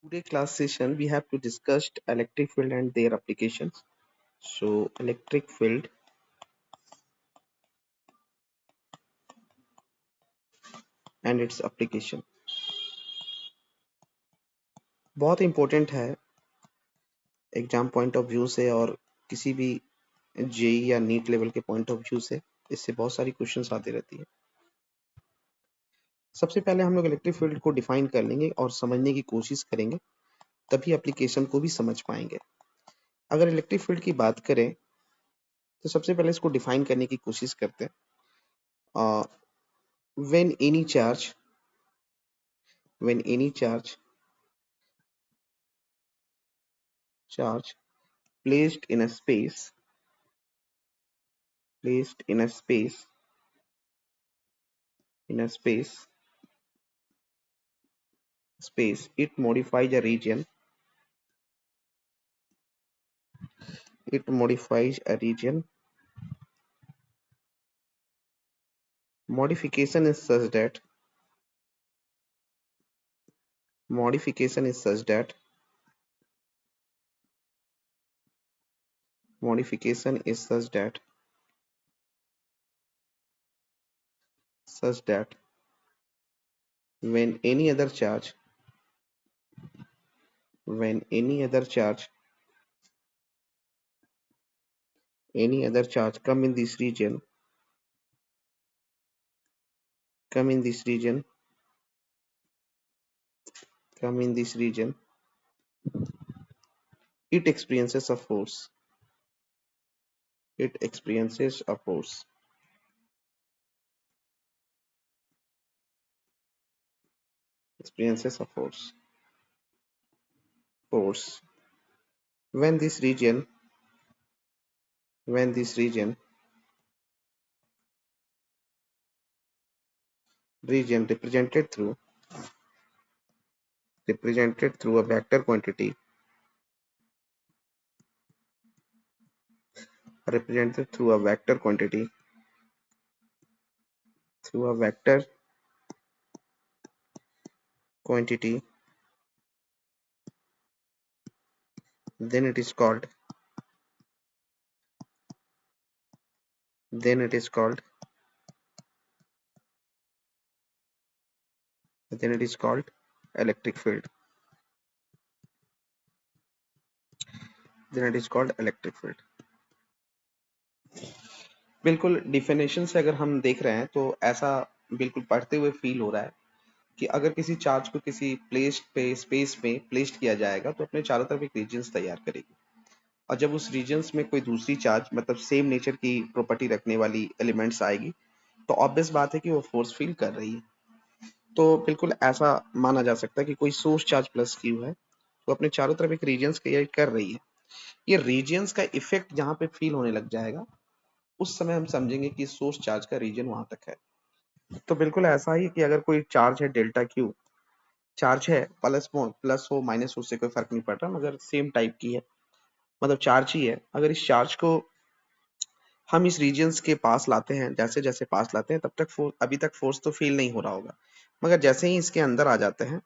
Today class session we have to discuss electric field and their applications. So electric field and its application बहुत important है exam point of view से और किसी भी JEE या NEET level के point of view से इससे बहुत सारी क्वेश्चंस आती रहती है। सबसे पहले हम लोग इलेक्ट्रिक फील्ड को डिफाइन कर लेंगे और समझने की कोशिश करेंगे, तभी एप्लीकेशन को भी समझ पाएंगे। अगर इलेक्ट्रिक फील्ड की बात करें तो सबसे पहले इसको डिफाइन करने की कोशिश करते हैं। When any charge placed in a space placed in a space in a space it modifies a region it modifies a region modification is such that modification is such that modification is such that when any other charge when any other charge come in this region come in this region come in this region it experiences a force it experiences a force experiences a force when this region represented through a vector quantity represented through a vector quantity then it is called then it is called electric field then it is called electric field। बिल्कुल definition से अगर हम देख रहे हैं तो ऐसा बिल्कुल पढ़ते हुए फील हो रहा है कि अगर किसी चार्ज को किसी प्लेस पे स्पेस में प्लेस्ड किया जाएगा तो अपने चारों तरफ एक रीजन्स तैयार करेगी, और जब उस रीजन्स में कोई दूसरी चार्ज मतलब सेम नेचर की प्रॉपर्टी रखने वाली एलिमेंट्स आएगी तो ऑब्वियस बात है कि वो फोर्स फील कर रही है। तो बिल्कुल ऐसा माना जा सकता है कि कोई सोर्स चार्ज प्लस क्यू है तो अपने चारों तरफ एक रीजन्स क्रिएट कर रही है। ये रीजन्स का इफेक्ट जहां पे फील होने लग जाएगा उस समय हम समझेंगे कि सोर्स चार्ज का रीजन वहां तक है। तो बिल्कुल ऐसा ही कि अगर कोई चार्ज है डेल्टा क्यू, चार्ज है प्लस हो माइनस हो उससे कोई फर्क नहीं पड़ रहा, मगर सेम टाइप की है, मतलब चार्ज ही है। अगर इस चार्ज को हम इस रीजन्स के पास लाते हैं, जैसे जैसे पास लाते हैं तब तक अभी तक फोर्स तो फील नहीं हो रहा होगा, मगर जैसे ही इसके अंदर आ जाते हैं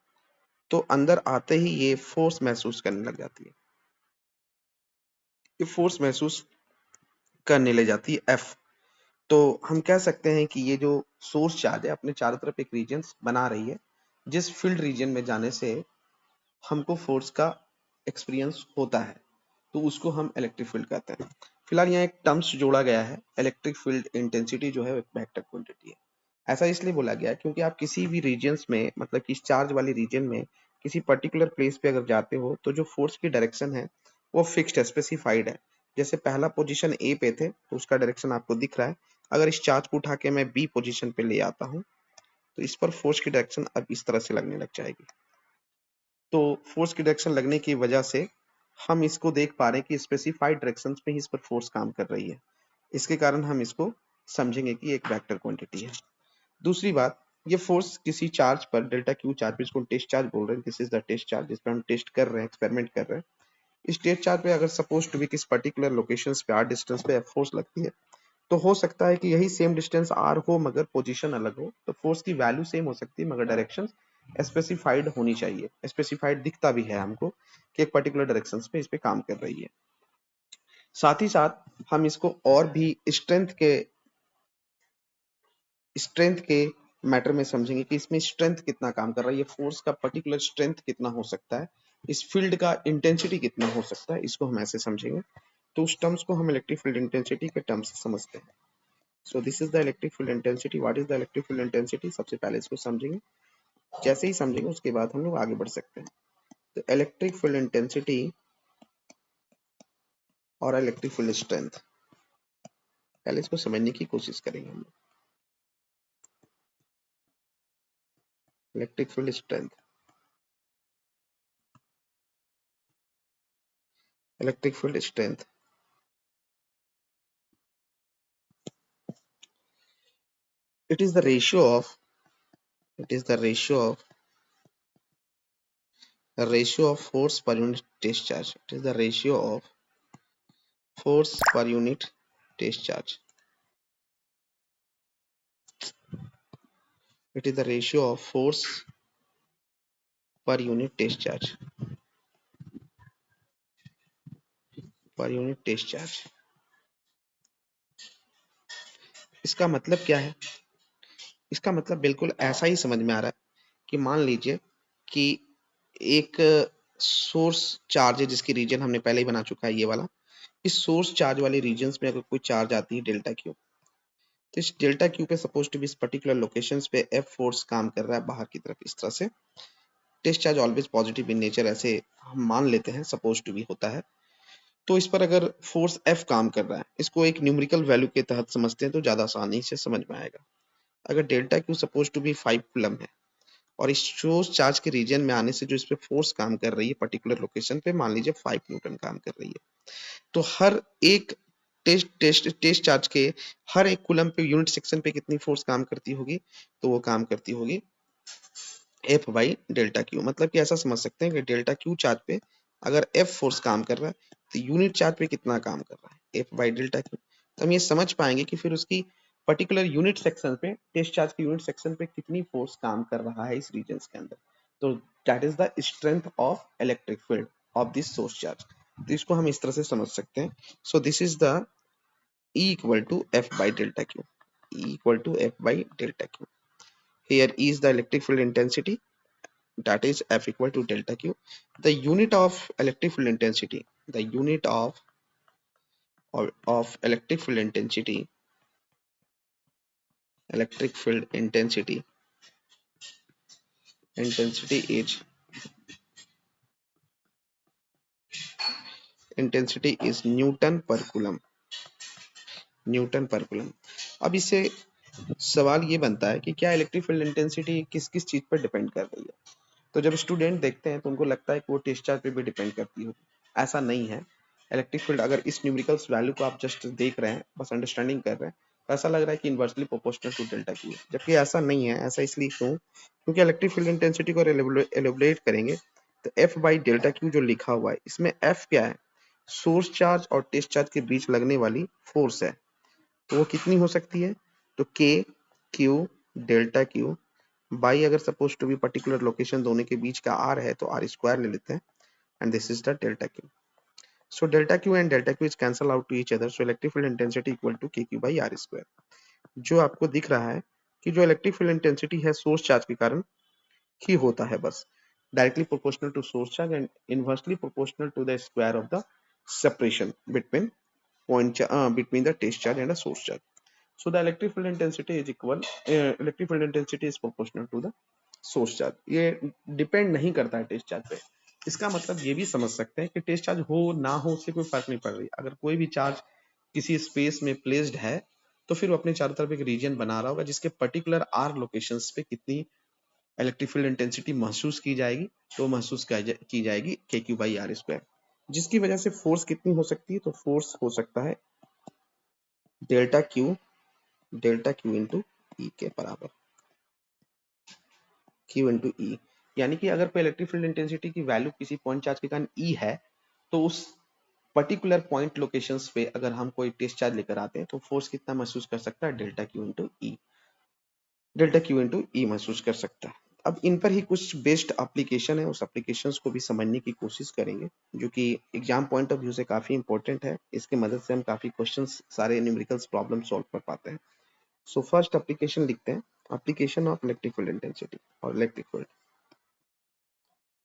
तो अंदर आते ही ये फोर्स महसूस करने लग जाती है, ये फोर्स महसूस करने ले जाती है एफ। तो हम कह सकते हैं कि ये जो सोर्स चार्ज है अपने चारों तरफ एक रीजन बना रही है, जिस फील्ड रीजन में जाने से हमको फोर्स का एक्सपीरियंस होता है तो उसको हम इलेक्ट्रिक फील्ड कहते हैं। फिलहाल यहाँ एक टर्म्स जोड़ा गया है, इलेक्ट्रिक फील्ड इंटेंसिटी जो है एक वेक्टर क्वांटिटी है। ऐसा इसलिए बोला गया है क्योंकि आप किसी भी रीजन्स में मतलब कि चार्ज वाली रीजन में किसी पर्टिकुलर प्लेस पे अगर जाते हो तो जो फोर्स की डायरेक्शन है वो फिक्स्ड है, स्पेसिफाइड है। जैसे पहला पोजीशन ए पे थे तो उसका डायरेक्शन आपको दिख रहा है, अगर इस चार्ज को उठा के मैं बी पोजीशन पे ले आता हूँ तो इस पर फोर्स की डायरेक्शन अब इस तरह से लगने लग जाएगी। तो फोर्स की डायरेक्शन लगने की वजह से हम इसको देख पा रहे हैं कि स्पेसिफाइड डायरेक्शंस पे ही इस पर फोर्स काम कर रही है, इसके कारण हम इसको समझेंगे कि एक वेक्टर क्वांटिटी है। दूसरी बात, ये फोर्स किसी चार्ज पर डेल्टा क्यू चार्ज पे, इसको टेस्ट चार्ज बोल रहे हैं, this is the test charge जिस पर हम टेस्ट कर रहे हैं, एक्सपेरिमेंट कर रहे हैं। इस टेस्ट चार्ज पे अगर सपोज टू बी किस पर्टिकुलर लोकेशंस पे आर डिस्टेंस पे फोर्स लगती है तो हो सकता है कि यही सेम डिस्टेंस आर हो मगर पोजीशन अलग हो, तो फोर्स की वैल्यू सेम हो सकती है मगर डायरेक्शन स्पेसिफाइड होनी चाहिए, स्पेसिफाइड दिखता भी है हमको कि एक पर्टिकुलर डायरेक्शंस पे इस पे काम कर रही है। साथ ही साथ हम इसको और भी स्ट्रेंथ के मैटर में समझेंगे कि इसमें स्ट्रेंथ कितना काम कर रहा है, ये फोर्स का पर्टिकुलर स्ट्रेंथ कितना हो सकता है, इस फील्ड का इंटेंसिटी कितना हो सकता है, इसको हम ऐसे समझेंगे। तो उस टर्म्स को हम इलेक्ट्रिक फील्ड इंटेंसिटी के टर्म्स से समझते हैं। सो this is the electric field intensity. What is the electric field intensity? सबसे पहले इसको समझेंगे, जैसे ही समझेंगे उसके बाद हम लोग आगे बढ़ सकते हैं। तो इलेक्ट्रिक फील्ड इंटेंसिटी और इलेक्ट्रिक फील्ड स्ट्रेंथ, पहले इसको समझने की कोशिश करेंगे हम लोग। Electric field strength, electric field strength, it is the ratio of it is the ratio of force per unit test charge. It is the ratio of force per unit test charge. It is the ratio of force per unit test charge, per unit test charge. इसका मतलब क्या है? इसका मतलब बिल्कुल ऐसा ही समझ में आ रहा है कि मान लीजिए कि एक सोर्स चार्ज है जिसकी रीजन हमने पहले ही बना चुका है, ये वाला। इस सोर्स चार्ज वाले रीजन्स में अगर कोई चार्ज आती है डेल्टा क्यू, तो इस डेल्टा क्यू पे सपोज टू बी इस पर्टिकुलर लोकेशंस पे एफ फोर्स काम कर रहा है बाहर की तरफ इस तरह से। Test charge always positive in nature, ऐसे हम मान लेते हैं, सपोज टू बी होता है। तो इस पर अगर फोर्स एफ काम कर रहा है, इसको एक न्यूमेरिकल वैल्यू के तहत समझते हैं तो ज्यादा आसानी से समझ में आएगा। अगर delta Q suppose to be 5 coulomb है और इस सोर्स चार्ज के रीजन में आने से जो इस पे फोर्स काम कर रही है पर्टिकुलर लोकेशन पे, मान लीजिए 5 न्यूटन काम कर रही है, तो हर एक टेस्ट चार्ज के हर एक कूलम पे यूनिट सेक्शन पे कितनी फोर्स काम करती होगी? तो वो काम करती होगी एफ बाई डेल्टा क्यू। मतलब कि ऐसा समझ सकते हैं कि डेल्टा क्यू चार्ज पे अगर एफ फोर्स काम कर रहा है तो यूनिट चार्ज पे कितना काम कर रहा है? F by delta Q. तो हम ये समझ पाएंगे कि फिर उसकी पर्टिकुलर यूनिट सेक्शन पे, टेस्ट चार्ज के यूनिट सेक्शन पे कितनी फोर्स काम कर रहा है इस रीजन के अंदर। तो that is the strength of electric field of this source charge. तो इसको हम इस तरह से समझ सकते हैं। सो this is the E equal to F by delta Q. E equal to F by delta Q. Here E is the electric field intensity, that is F equal to delta Q. The unit of electric field intensity, the unit of electric field intensity, electric field intensity is Newton per coulomb. Newton पर coulomb. अब इससे सवाल ये बनता है कि क्या electric field intensity किस किस चीज पर डिपेंड कर रही है? तो जब स्टूडेंट देखते हैं तो उनको लगता है कि वो टेस्ट चार्ज पे भी डिपेंड करती होगी। ऐसा नहीं है। इलेक्ट्रिक फील्ड, अगर इस न्यूमेरिकल्स वैल्यू को आप जस्ट देख रहे हैं, बस अंडरस्टैंडिंग कर रहे हैं, तो ऐसा लग रहा है कि inversely proportional to delta Q, जबकि ऐसा नहीं है। ऐसा इसलिए क्यों? क्योंकि इलेक्ट्रिक फील्ड इंटेंसिटी को एलिब्रेट करेंगे तो एफ बाई डेल्टा क्यू जो लिखा हुआ है, इसमें एफ क्या है? सोर्स चार्ज और टेस्ट चार्ज के बीच लगने वाली फोर्स है। तो वो कितनी हो सकती है? तो के क्यू डेल्टा क्यू बाई, अगर suppose to be particular location दोनों के बीच का आर है तो आर स्क्वायर ले लेते हैं, and this is the delta Q. So delta Q and delta Q is cancel out to each other, so electric field intensity equal to के Q by are square. जो आपको दिख रहा है कि जो इलेक्ट्रिक फील्ड इंटेंसिटी है source charge के कारण ही होता है, बस directly proportional to source charge and inversely proportional to the square of the separation between between the test charge and a source charge. So the electric field intensity is equal, electric field intensity is proportional to the source charge. ये depend नहीं करता है test charge पे। इसका मतलब ये भी समझ सकते हैं कि टेस्ट चार्ज हो ना हो उससे कोई फर्क नहीं पड़ रही। अगर कोई भी चार्ज किसी स्पेस में प्लेस्ड है तो फिर वो अपने चारों तरफ एक रीजन बना रहा होगा जिसके पर्टिकुलर आर लोकेशंस पे कितनी इलेक्ट्रिक फील्ड इंटेंसिटी महसूस की जाएगी, तो महसूस की जाएगी के क्यू बाई आर स्क्वायर, जिसकी वजह से फोर्स कितनी हो सकती है? तो फोर्स हो सकता है डेल्टा क्यू इंटू ई के बराबर, क्यू इंटू ई। यानी कि अगर कोई इलेक्ट्रिक फील्ड इंटेंसिटी की वैल्यू किसी पॉइंट चार्ज के कारण ई है, तो उस पर्टिकुलर पॉइंट लोकेशंस पे अगर हम कोई टेस्ट चार्ज लेकर आते हैं तो फोर्स कितना महसूस कर सकता है? डेल्टा क्यू इंटू ई, डेल्टा क्यू इंटू ई महसूस कर सकता है। अब इन पर ही कुछ बेस्ड एप्लीकेशन है, उस एप्लीकेशंस को भी समझने की कोशिश करेंगे, जो कि एग्जाम पॉइंट ऑफ व्यू से काफी इंपॉर्टेंट है। इसके मदद से हम काफी क्वेश्चंस, सारे न्यूमेरिकल्स प्रॉब्लम सॉल्व कर पाते हैं। सो फर्स्ट एप्लीकेशन लिखते हैं, application of electric field intensity और electric field,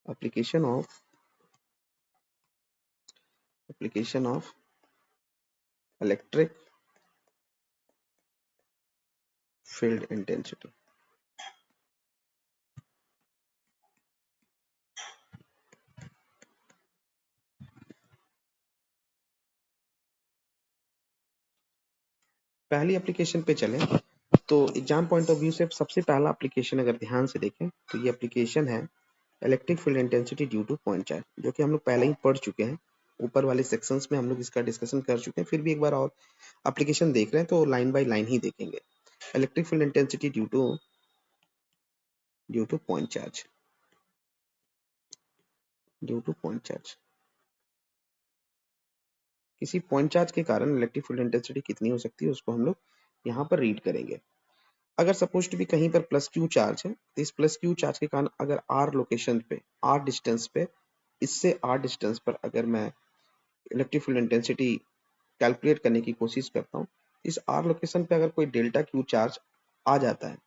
application of electric field intensity. पहली एप्लीकेशन पे चलें तो एग्जाम पॉइंट ऑफ व्यू से सबसे पहला एप्लीकेशन अगर ध्यान से देखें तो ये एप्लीकेशन है electric field intensity due two point charge, जो कि हम लोग पहले ही पढ़ चुके हैं। ऊपर वाले सेक्शंस में हम लोग इसका डिस्कशन कर चुके हैं, फिर भी एक बार और एप्लीकेशन देख रहे हैं तो लाइन बाय लाइन ही देखेंगे। Electric field intensity due two point charge, due two point charge. किसी पॉइंट चार्ज के कारण इलेक्ट्रिक फील्ड इंटेंसिटी कितनी हो सकती है उसको हम लोग यहाँ पर रीड करेंगे। अगर सपोज टू भी कहीं पर प्लस क्यू चार्ज है तो इस प्लस क्यू चार्ज के कारण अगर आर लोकेशन पे, आर डिस्टेंस पे, इससे आर डिस्टेंस पर अगर मैं इलेक्ट्रिक फील्ड इंटेंसिटी कैलकुलेट करने की कोशिश करता हूँ, इस आर लोकेशन पे अगर कोई डेल्टा क्यू चार्ज आ जाता है,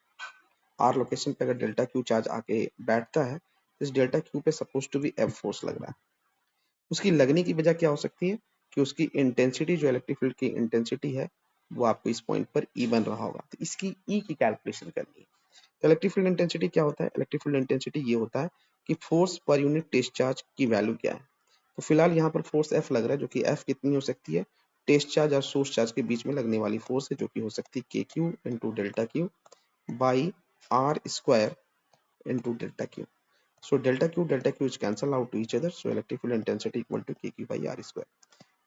आर लोकेशन पे अगर डेल्टा क्यू चार्ज आके बैठता है, तो इस डेल्टा क्यू पे सपोज टू भी एफ फोर्स लग रहा है। उसकी लगने की वजह क्या हो सकती है कि उसकी इंटेंसिटी, जो इलेक्ट्रिक फील्ड की इंटेंसिटी है, वो आपको इस पॉइंट पर ई बन रहा होगा, तो इसकी ई की कैलकुलेशन करनी है। तो इलेक्ट्रिक फील्ड इंटेंसिटी क्या होता है? इलेक्ट्रिक फील्ड इंटेंसिटी ये होता है कि फोर्स पर यूनिट टेस्ट चार्ज की वैल्यू क्या है। तो फिलहाल यहाँ पर फोर्स एफ लग रहा है, जो कि एफ कितनी हो सकती है? टेस्ट चार्ज और सोर्स चार्ज के बीच में लगने वाली फोर्स है, जो कि हो सकती है K Q into delta Q by are square into delta Q. So delta Q is cancel out to each other. So electric field intensity equal to KQ by R square.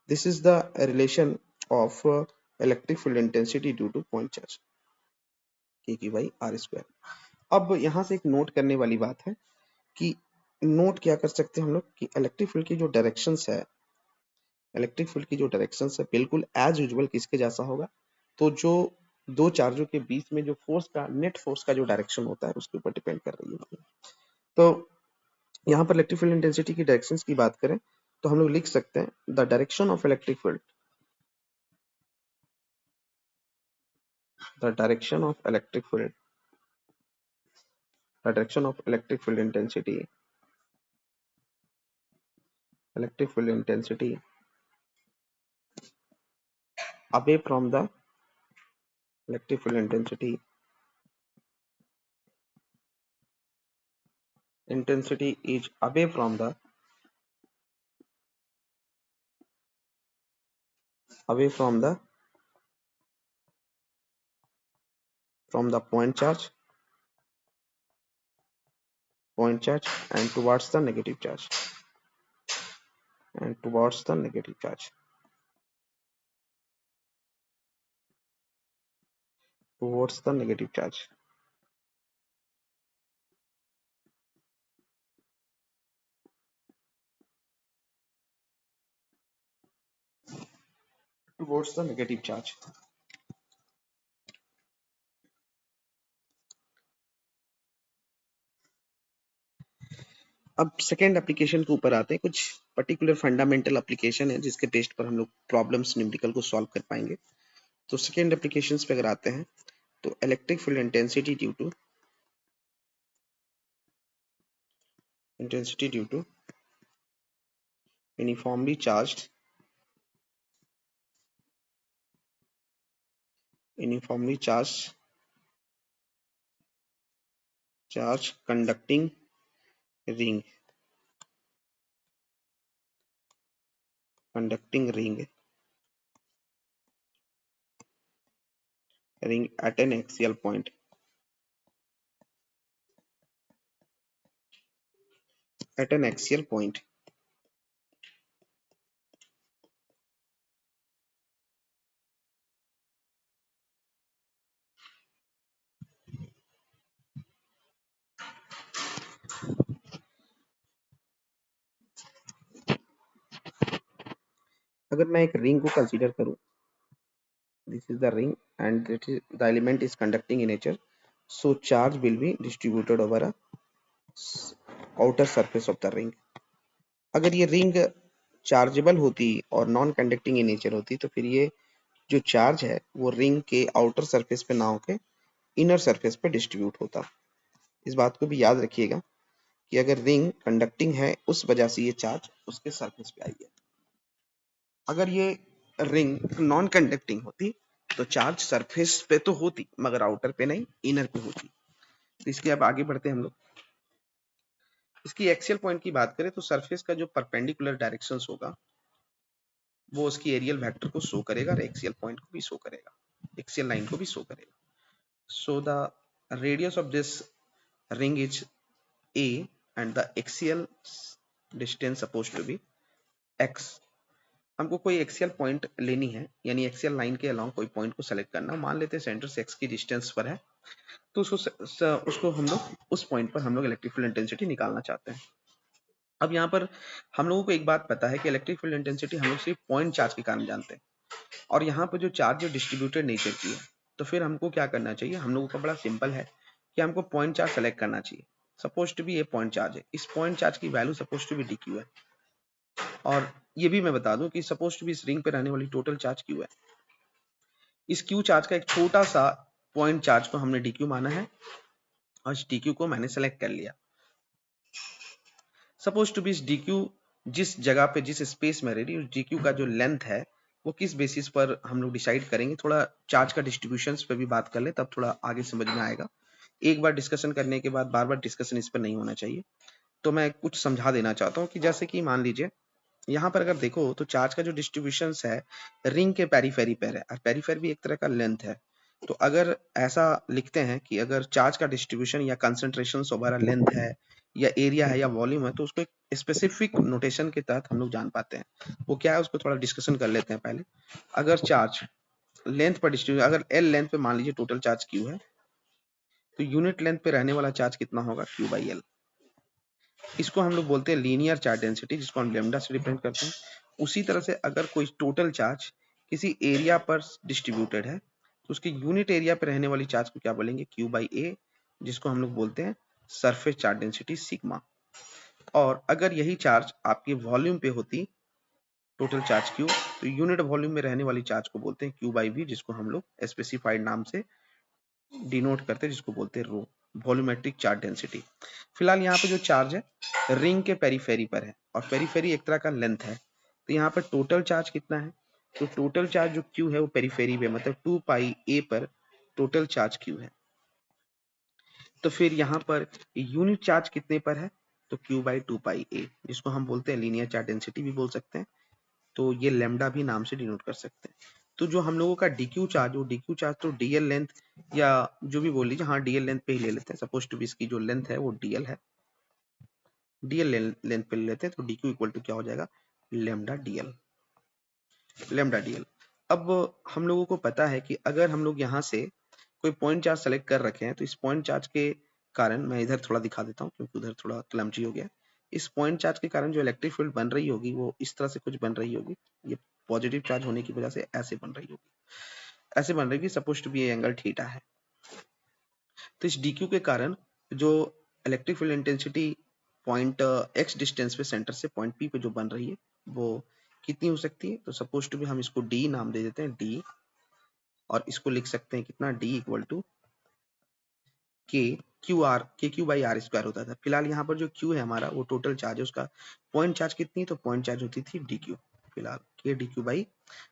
This is the relation of electric field intensity due to point charge, KQ by R square. अब यहाँ से एक note करने वाली बात है कि note क्या कर सकते हैं हम लोग कि इलेक्ट्रिक फील्ड की जो डायरेक्शंस है, इलेक्ट्रिक फील्ड की जो डायरेक्शंस है बिल्कुल एज यूजुअल किसके जैसा होगा? तो जो दो चार्जों के बीच में जो फोर्स का, नेट फोर्स का जो डायरेक्शन होता है उसके ऊपर डिपेंड कर रही होती है। तो यहाँ पर इलेक्ट्रिक फील्ड इंटेंसिटी की डायरेक्शंस की बात करें तो हम लोग लिख सकते हैं the direction of electric field, the direction of electric field, the direction of electric field intensity, electric field intensity away from the electric field intensity is away from the away from the point charge and towards the negative charge, and towards the negative charge, towards the negative charge. Towards the negative charge. अब second application के ऊपर आते हैं। कुछ particular fundamental application है जिसके test पर हम लोग प्रॉब्लम्स न्यूमेरिकल को सॉल्व कर पाएंगे। तो सेकेंड एप्लीकेशन पे अगर आते हैं तो electric field intensity due to uniformly charged charge conducting ring, at an axial point, अगर मैं एक रिंग को कंसीडर करूं, this is the ring and the element is conducting in nature, so charge will be distributed over a outer surface of the ring. अगर ये ring chargeable होती और non conducting in nature होती तो फिर ये जो चार्ज है वो रिंग के आउटर सरफेस पे ना होके इनर सरफेस पे डिस्ट्रीब्यूट होता। इस बात को भी याद रखिएगा कि अगर रिंग कंडक्टिंग है उस वजह से ये चार्ज उसके सरफेस पे आई है। अगर ये रिंग नॉन कंडक्टिंग होती तो चार्ज सरफेस पे तो होती मगर आउटर पे नहीं, इनर पे होती। तो इसके अब आगे बढ़ते हैं हम लोग। इसकी एक्सियल पॉइंट की बात करें तो सरफेस का जो परपेंडिकुलर डायरेक्शन होगा वो उसकी एरियल वेक्टर को शो करेगा और एक्सियल पॉइंट को भी शो करेगा, एक्सियल लाइन को भी शो करेगा। So the radius of this ring is a and the axial distance supposed to be x। हमको कोई एक्सियल पॉइंट लेनी है, यानी एक्सियल लाइन के अलोंग कोई पॉइंट को सेलेक्ट करना। मान लेते हैं सेंटर से x की डिस्टेंस पर है, तो उसको हम लोग उस पॉइंट पर हम लोग इलेक्ट्रिक फील्ड इंटेंसिटी निकालना चाहते हैं। अब यहाँ पर हम लोगों को एक बात पता है कि इलेक्ट्रिक फील्ड इंटेंसिटी हम लोग सिर्फ पॉइंट चार्ज के कारण जानते हैं, और यहाँ पर जो चार्ज है डिस्ट्रीब्यूटेड नेचर की है। तो फिर हमको क्या करना चाहिए, हम लोगों का बड़ा सिंपल है कि हमको पॉइंट चार्ज सेलेक्ट करना चाहिए। सपोज टू बी ये पॉइंट चार्ज है, इस पॉइंट चार्ज की value suppose to be D Q है, और ये भी मैं बता दूं कि सपोज टू बी इस रिंग पे रहने वाली टोटल चार्ज क्यू है। इस क्यू चार्ज का एक छोटा सा पॉइंट चार्ज को हमने डी क्यू माना है और इस डी क्यू को मैंने सेलेक्ट कर लिया। सपोज टू बी इस डी क्यू जिस जगह पे जिस स्पेस में रह रही है उस डी क्यू का जो लेंथ है वो किस बेसिस पर हम लोग डिसाइड करेंगे। थोड़ा चार्ज का डिस्ट्रीब्यूशन पे भी बात कर ले तब थोड़ा आगे समझ में आएगा। एक बार डिस्कशन करने के बाद बार बार डिस्कशन इस पर नहीं होना चाहिए। तो मैं कुछ समझा देना चाहता हूँ कि जैसे कि मान लीजिए यहाँ पर अगर देखो तो चार्ज का जो डिस्ट्रीब्यूशन है रिंग के पेरीफेरी पर है, और पेरीफेरी भी एक तरह का लेंथ है। तो अगर ऐसा लिखते हैं कि अगर चार्ज का डिस्ट्रीब्यूशन या कंसंट्रेशन ओवर लेंथ है या एरिया है या वॉल्यूम है तो उसको एक स्पेसिफिक नोटेशन के तहत हम लोग जान पाते हैं। वो क्या है उसको थोड़ा डिस्कशन कर लेते हैं पहले। अगर चार्ज लेंथ पर डिस्ट्रीब्यूट, अगर एल लेंथ पे मान लीजिए टोटल चार्ज क्यू है तो यूनिट लेंथ पे रहने वाला चार्ज कितना होगा, क्यू बाई एल। इसको हम लोग बोलते हैं लीनियर चार्ज डेंसिटी, जिसको हम लेमडा से रिप्रेजेंट करते हैं। उसी तरह से अगर कोई टोटल चार्ज किसी एरिया पर डिस्ट्रीब्यूटेड है तो उसके यूनिट एरिया पर रहने वाली चार्ज को क्या बोलेंगे, क्यू बाई ए, जिसको हम लोग बोलते हैं सरफेस चार्ज डेंसिटी सिग्मा। और अगर यही चार्ज आपके वॉल्यूम पे होती टोटल चार्ज क्यू, तो यूनिट वॉल्यूम में रहने वाली चार्ज को बोलते हैं क्यू बाई वी, जिसको हम लोग स्पेसिफाइड नाम से डिनोट करते हैं, जिसको बोलते हैं रो, वॉल्यूमेट्रिक चार्ज डेंसिटी। फिलहाल यहाँ पे जो चार्ज है रिंग के पेरीफेरी पर है और पेरीफेरी एक तरह का लेंथ है। तो यहाँ पर टोटल चार्ज कितना है, तो टोटल चार्ज जो क्यू है वो पेरीफेरी पे मतलब 2 पाई ए पर टोटल चार्ज क्यू है। तो फिर यहाँ पर यूनिट चार्ज कितने पर है, तो क्यू बाई 2 पाई ए, जिसको हम बोलते हैं लीनियर चार्ज डेंसिटी भी बोल सकते हैं। तो ये लेमडा भी नाम से डिनोट कर सकते हैं। तो जो हम लोगों का डीक्यू चार्ज, वो डीक्यू चार्ज तो डीएल लेंथ या जो भी बोल लीजिए, हाँ डीएल लेंथ पे ही ले लेते हैं। सपोज टू बी इसकी जो लेंथ है वो डीएल है, डीएल लेंथ पे ले लेते हैं। तो डीक्यू इक्वल टू क्या हो जाएगा, लेमडा डीएल, लेमडा डीएल। अब हम लोगों को पता है कि अगर हम लोग यहाँ से कोई पॉइंट चार्ज सेलेक्ट कर रखे हैं तो इस पॉइंट चार्ज के कारण, मैं इधर थोड़ा दिखा देता हूँ क्योंकि उधर थोड़ा क्लमजी हो गया। इस पॉइंट चार्ज के कारण जो इलेक्ट्रिक फील्ड बन रही होगी वो इस तरह से कुछ बन रही होगी। ये पॉजिटिव चार्ज होने की वजह से ऐसे बन रही होगी, ऐसे बन रही होगी। सपोज टू बी ये एंगल थीटा है। तो इस डीक्यू के कारण जो electric field intensity point x distance पे सेंटर से पॉइंट पी पे जो बन रही है वो कितनी हो सकती है, तो सपोज टू बी हम इसको डी नाम दे देते हैं, डी, और इसको लिख सकते हैं कितना, डी इक्वल टू के क्यू आर, के क्यू बाई आर स्क्वायर होता था। फिलहाल यहाँ पर जो क्यू है हमारा वो टोटल चार्ज है, उसका पॉइंट चार्ज कितनी, तो पॉइंट चार्ज होती थी डी क्यू, फिलहाल के डी क्यू बाई,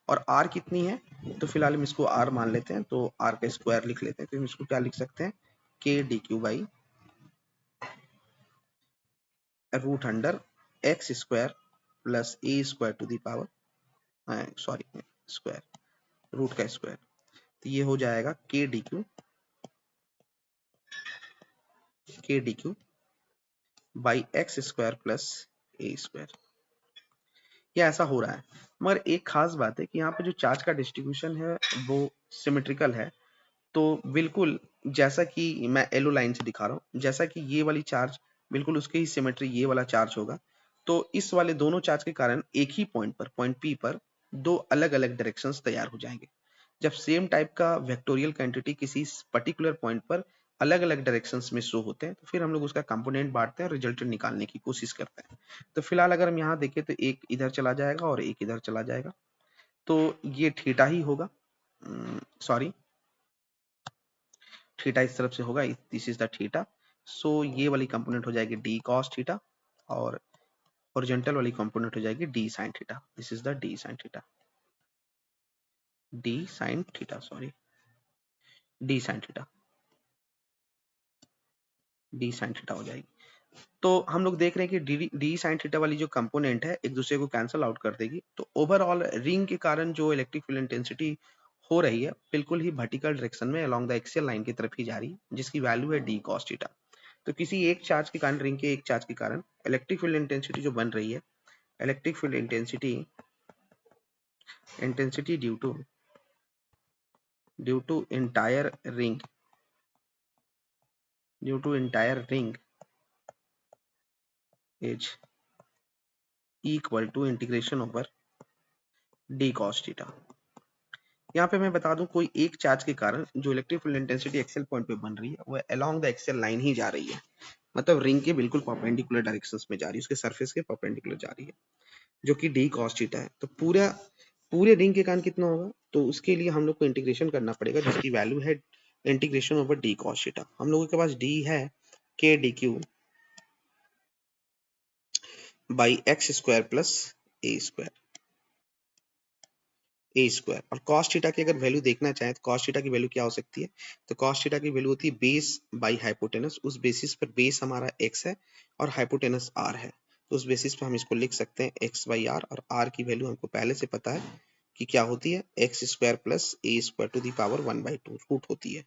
और आर कितनी है, तो फिलहाल हम इसको आर मान लेते हैं, तो आर का स्क्वायर लिख लेते हैं। तो हम इसको क्या लिख सकते हैं, K D Q by root under X square plus A square to the power, sorry square, root का स्क्वायर। तो ये हो जाएगा K D Q by X square plus A square. ये ऐसा हो रहा है, मगर एक खास बात है कि यहाँ पे जो चार्ज का डिस्ट्रीब्यूशन है वो सिमेट्रिकल है। तो बिल्कुल जैसा कि मैं येलो लाइन से दिखा रहा हूँ, जैसा कि ये वाली चार्ज बिल्कुल उसके ही सिमेट्री ये वाला चार्ज होगा। तो इस वाले दोनों चार्ज के कारण एक ही पॉइंट पर, पॉइंट पी पर दो अलग अलग डायरेक्शंस तैयार हो जाएंगे। जब सेम टाइप का वेक्टोरियल क्वांटिटी किसी पर्टिकुलर पॉइंट पर अलग अलग डायरेक्शंस में शो होते हैं, तो फिर हम लोग उसका कंपोनेंट बांटते हैं और रिजल्टेंट निकालने की कोशिश करते हैं। तो फिलहाल अगर हम यहाँ देखें तो एक इधर चला जाएगा और एक इधर चला जाएगा, तो ये थीटा ही होगा, सॉरी थीटा इस तरफ से होगा, दिस इज द थीटा। सो ये वाली कंपोनेंट हो जाएगी डी कॉस थीटा और हॉरिजॉन्टल वाली कंपोनेंट हो जाएगी D sine theta. This is the D sine theta, D sine theta, sorry D sine theta, D sine theta हो जाएगी। तो हम लोग देख रहे हैं कि डी साइन थीटा वाली जो कंपोनेंट है एक दूसरे को कैंसल आउट कर देगी, तो ओवरऑल रिंग के कारण जो इलेक्ट्रिक फील्ड इंटेंसिटी हो रही है बिल्कुल ही वर्टिकल डायरेक्शन में अलोंग द एक्सियल लाइन की तरफ ही जा रही है, जिसकी वैल्यू है डी कॉस थीटा। तो किसी एक चार्ज के कारण, रिंग के एक चार्ज के कारण इलेक्ट्रिक फील्ड इंटेंसिटी जो बन रही है, electric field intensity due to entire ring is equal to integration over D cos theta. यहाँ पे मैं बता दूं, कोई एक चार्ज के कारण जो electric field intensity axial point पे बन रही है वो अलोंग द एक्सियल लाइन ही जा रही है, मतलब रिंग के बिल्कुल परपेंडिकुलर डायरेक्शंस में जा रही है, उसके सरफेस के परपेंडिकुलर जा रही है, जो कि डी कॉस थीटा है। तो पूरे रिंग के कारण कितना होगा, तो उसके लिए हम लोग को इंटीग्रेशन करना पड़ेगा, जिसकी वैल्यू है integration over D cos theta. हम लोगों के पास डी है के D Q by X square plus A square और कॉस थीटा की अगर वैल्यू देखना चाहें तो कॉस थीटा की वैल्यू क्या हो सकती है, तो कॉस थीटा की वैल्यू होती है बेस बाई हाइपोटेनस। उस बेसिस पर बेस हमारा एक्स है और हाइपोटेनस आर है, तो उस बेसिस पर हम इसको लिख सकते हैं एक्स बाई आर, और आर की वैल्यू हमको पहले से पता है कि क्या होती है, X square plus A square to the power 1/2 root होती है।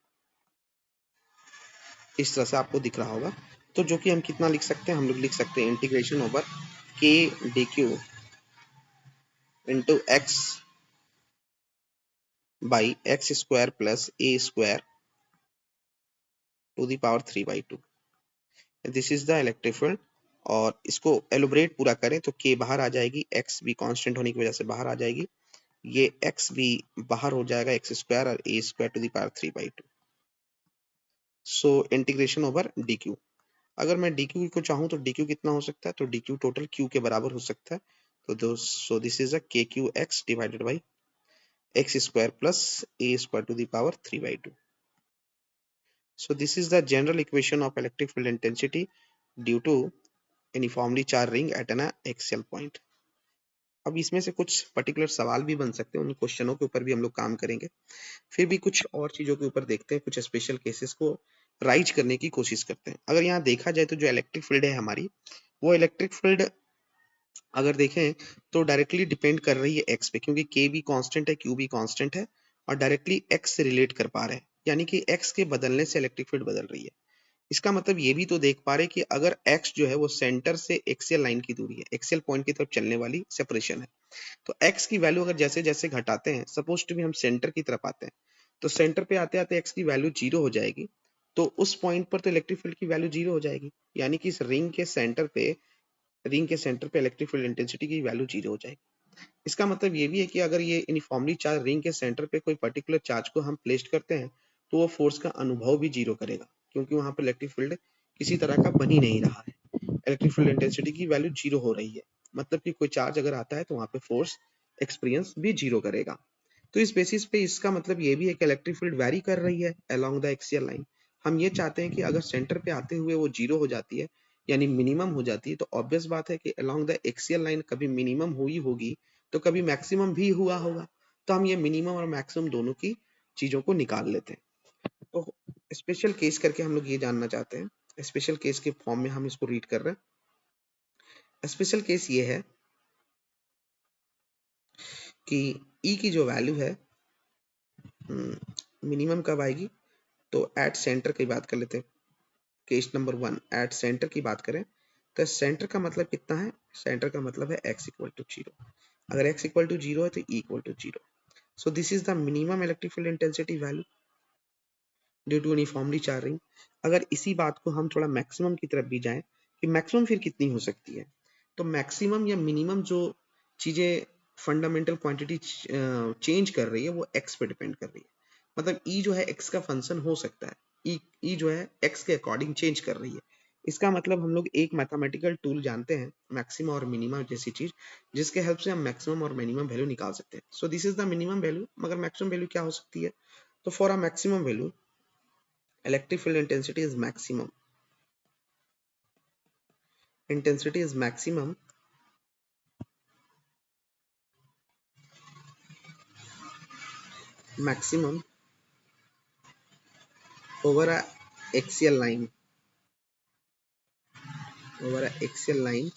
इस तरह से आपको दिख रहा होगा। तो जो कि हम कितना लिख सकते हैं, हम लोग लिख सकते हैं integration over K D Q into X by X square plus A square to the power 3/2। This is the electric field. और इसको एलोबरेट पूरा करें तो के बाहर आ जाएगी, एक्स भी कांस्टेंट होने की वजह से बाहर आ जाएगी, ये एक्स भी बाहर हो जाएगा, एक्स स्क्वायर और a square to the power 3/2। So integration over d q, अगर मैं डी क्यू को चाहूँ तो डी क्यू कितना हो सकता है, तो डी क्यू टोटल क्यू के बराबर हो सकता है, तो सो this is a K Q X divided by X square plus A square to the power 3/2। So this is the general equation of electric field intensity due to uniformly charged ring at an axial point। अब इसमें से कुछ particular सवाल भी बन सकते हैं, उन क्वेश्चनों के ऊपर भी हम लोग काम करेंगे, फिर भी कुछ और चीजों के ऊपर देखते हैं, कुछ स्पेशल केसेस को राइज करने की कोशिश करते हैं। अगर यहाँ देखा जाए तो जो इलेक्ट्रिक फील्ड है हमारी, वो इलेक्ट्रिक फील्ड अगर देखें तो डायरेक्टली डिपेंड कर रही है एक्स पे, क्योंकि के भी कांस्टेंट है, क्यू भी कांस्टेंट है, और डायरेक्टली एक्स से रिलेट कर पा रहे हैं, यानी कि एक्स के बदलने से इलेक्ट्रिक फील्ड बदल रही है। इसका मतलब ये भी तो देख पा रहे कि अगर x जो है वो सेंटर से एक्सियल लाइन की दूरी है, एक्सियल पॉइंट की तरफ चलने वाली सेपरेशन है, तो x की वैल्यू अगर जैसे जैसे घटाते हैं, सपोज टू भी हम सेंटर की तरफ आते हैं, तो सेंटर पे आते आते x की वैल्यू जीरो हो जाएगी, तो उस पॉइंट पर तो इलेक्ट्रिक फील्ड की वैल्यू जीरो हो जाएगी, यानी कि इस रिंग के सेंटर पे इलेक्ट्रिक फील्ड इंटेंसिटी की वैल्यू जीरो हो जाएगी। इसका मतलब ये भी है कि अगर ये यूनिफॉर्मली चार्ज रिंग के सेंटर पे कोई पर्टिकुलर चार्ज को हम प्लेस करते हैं, तो वो फोर्स का अनुभव भी जीरो करेगा, क्योंकि वहां पर इलेक्ट्रिक फील्ड किसी तरह का बन ही नहीं रहा है, इलेक्ट्रिक फील्ड इंटेंसिटी की वैल्यू जीरो हो रही है, मतलब कि कोई चार्ज अगर आता है तो वहां पे फोर्स एक्सपीरियंस भी जीरो करेगा। तो इस बेसिस पे इसका मतलब ये भी है कि इलेक्ट्रिक फील्ड वैरी कर रही है अलोंग द एक्सियल लाइन। हम ये चाहते हैं कि अगर सेंटर पे आते हुए वो जीरो हो जाती है, यानी मिनिमम हो जाती है, तो ऑब्वियस बात है कि अलोंग द एक्सियल लाइन कभी मिनिमम हुई होगी तो कभी मैक्सिमम भी हुआ होगा, तो हम ये मिनिमम और मैक्सिमम दोनों की चीजों को निकाल लेते हैं। तो स्पेशल केस करके हम लोग ये जानना चाहते हैं, स्पेशल केस के फॉर्म में हम इसको रीड कर रहे हैं। स्पेशल केस ये है कि ई की जो वैल्यू है मिनिमम कब आएगी, तो एट सेंटर की बात कर लेते हैं। केस नंबर 1 एट सेंटर की बात करें तो सेंटर का मतलब कितना है, सेंटर का मतलब है x इक्वल टू 0। अगर x इक्वल टू 0 है तो e equal to 0। So this is the minimum electric field intensity value due to uniformly charging. अगर इसी बात को हम थोड़ा मैक्सिमम की तरफ भी जाएं कि मैक्सिमम फिर कितनी हो सकती है, तो मैक्सिमम या मिनिमम जो चीजें फंडामेंटल क्वांटिटी चेंज कर रही है वो x पे डिपेंड कर रही है, मतलब e जो है x का फंक्शन हो सकता है, ई जो है एक्स के अकॉर्डिंग चेंज कर रही है। इसका मतलब हम लोग एक मैथमेटिकल टूल जानते हैं, मैक्सिमा और मिनिमा जैसी चीज, जिसके हेल्प से हम मैक्सिमम और मिनिमम वैल्यू निकाल सकते हैं। सो this is the minimum value. मगर मैक्सिमम वैल्यू क्या हो सकती है? तो for a maximum value electric field intensity is maximum over a axial line, over a axial line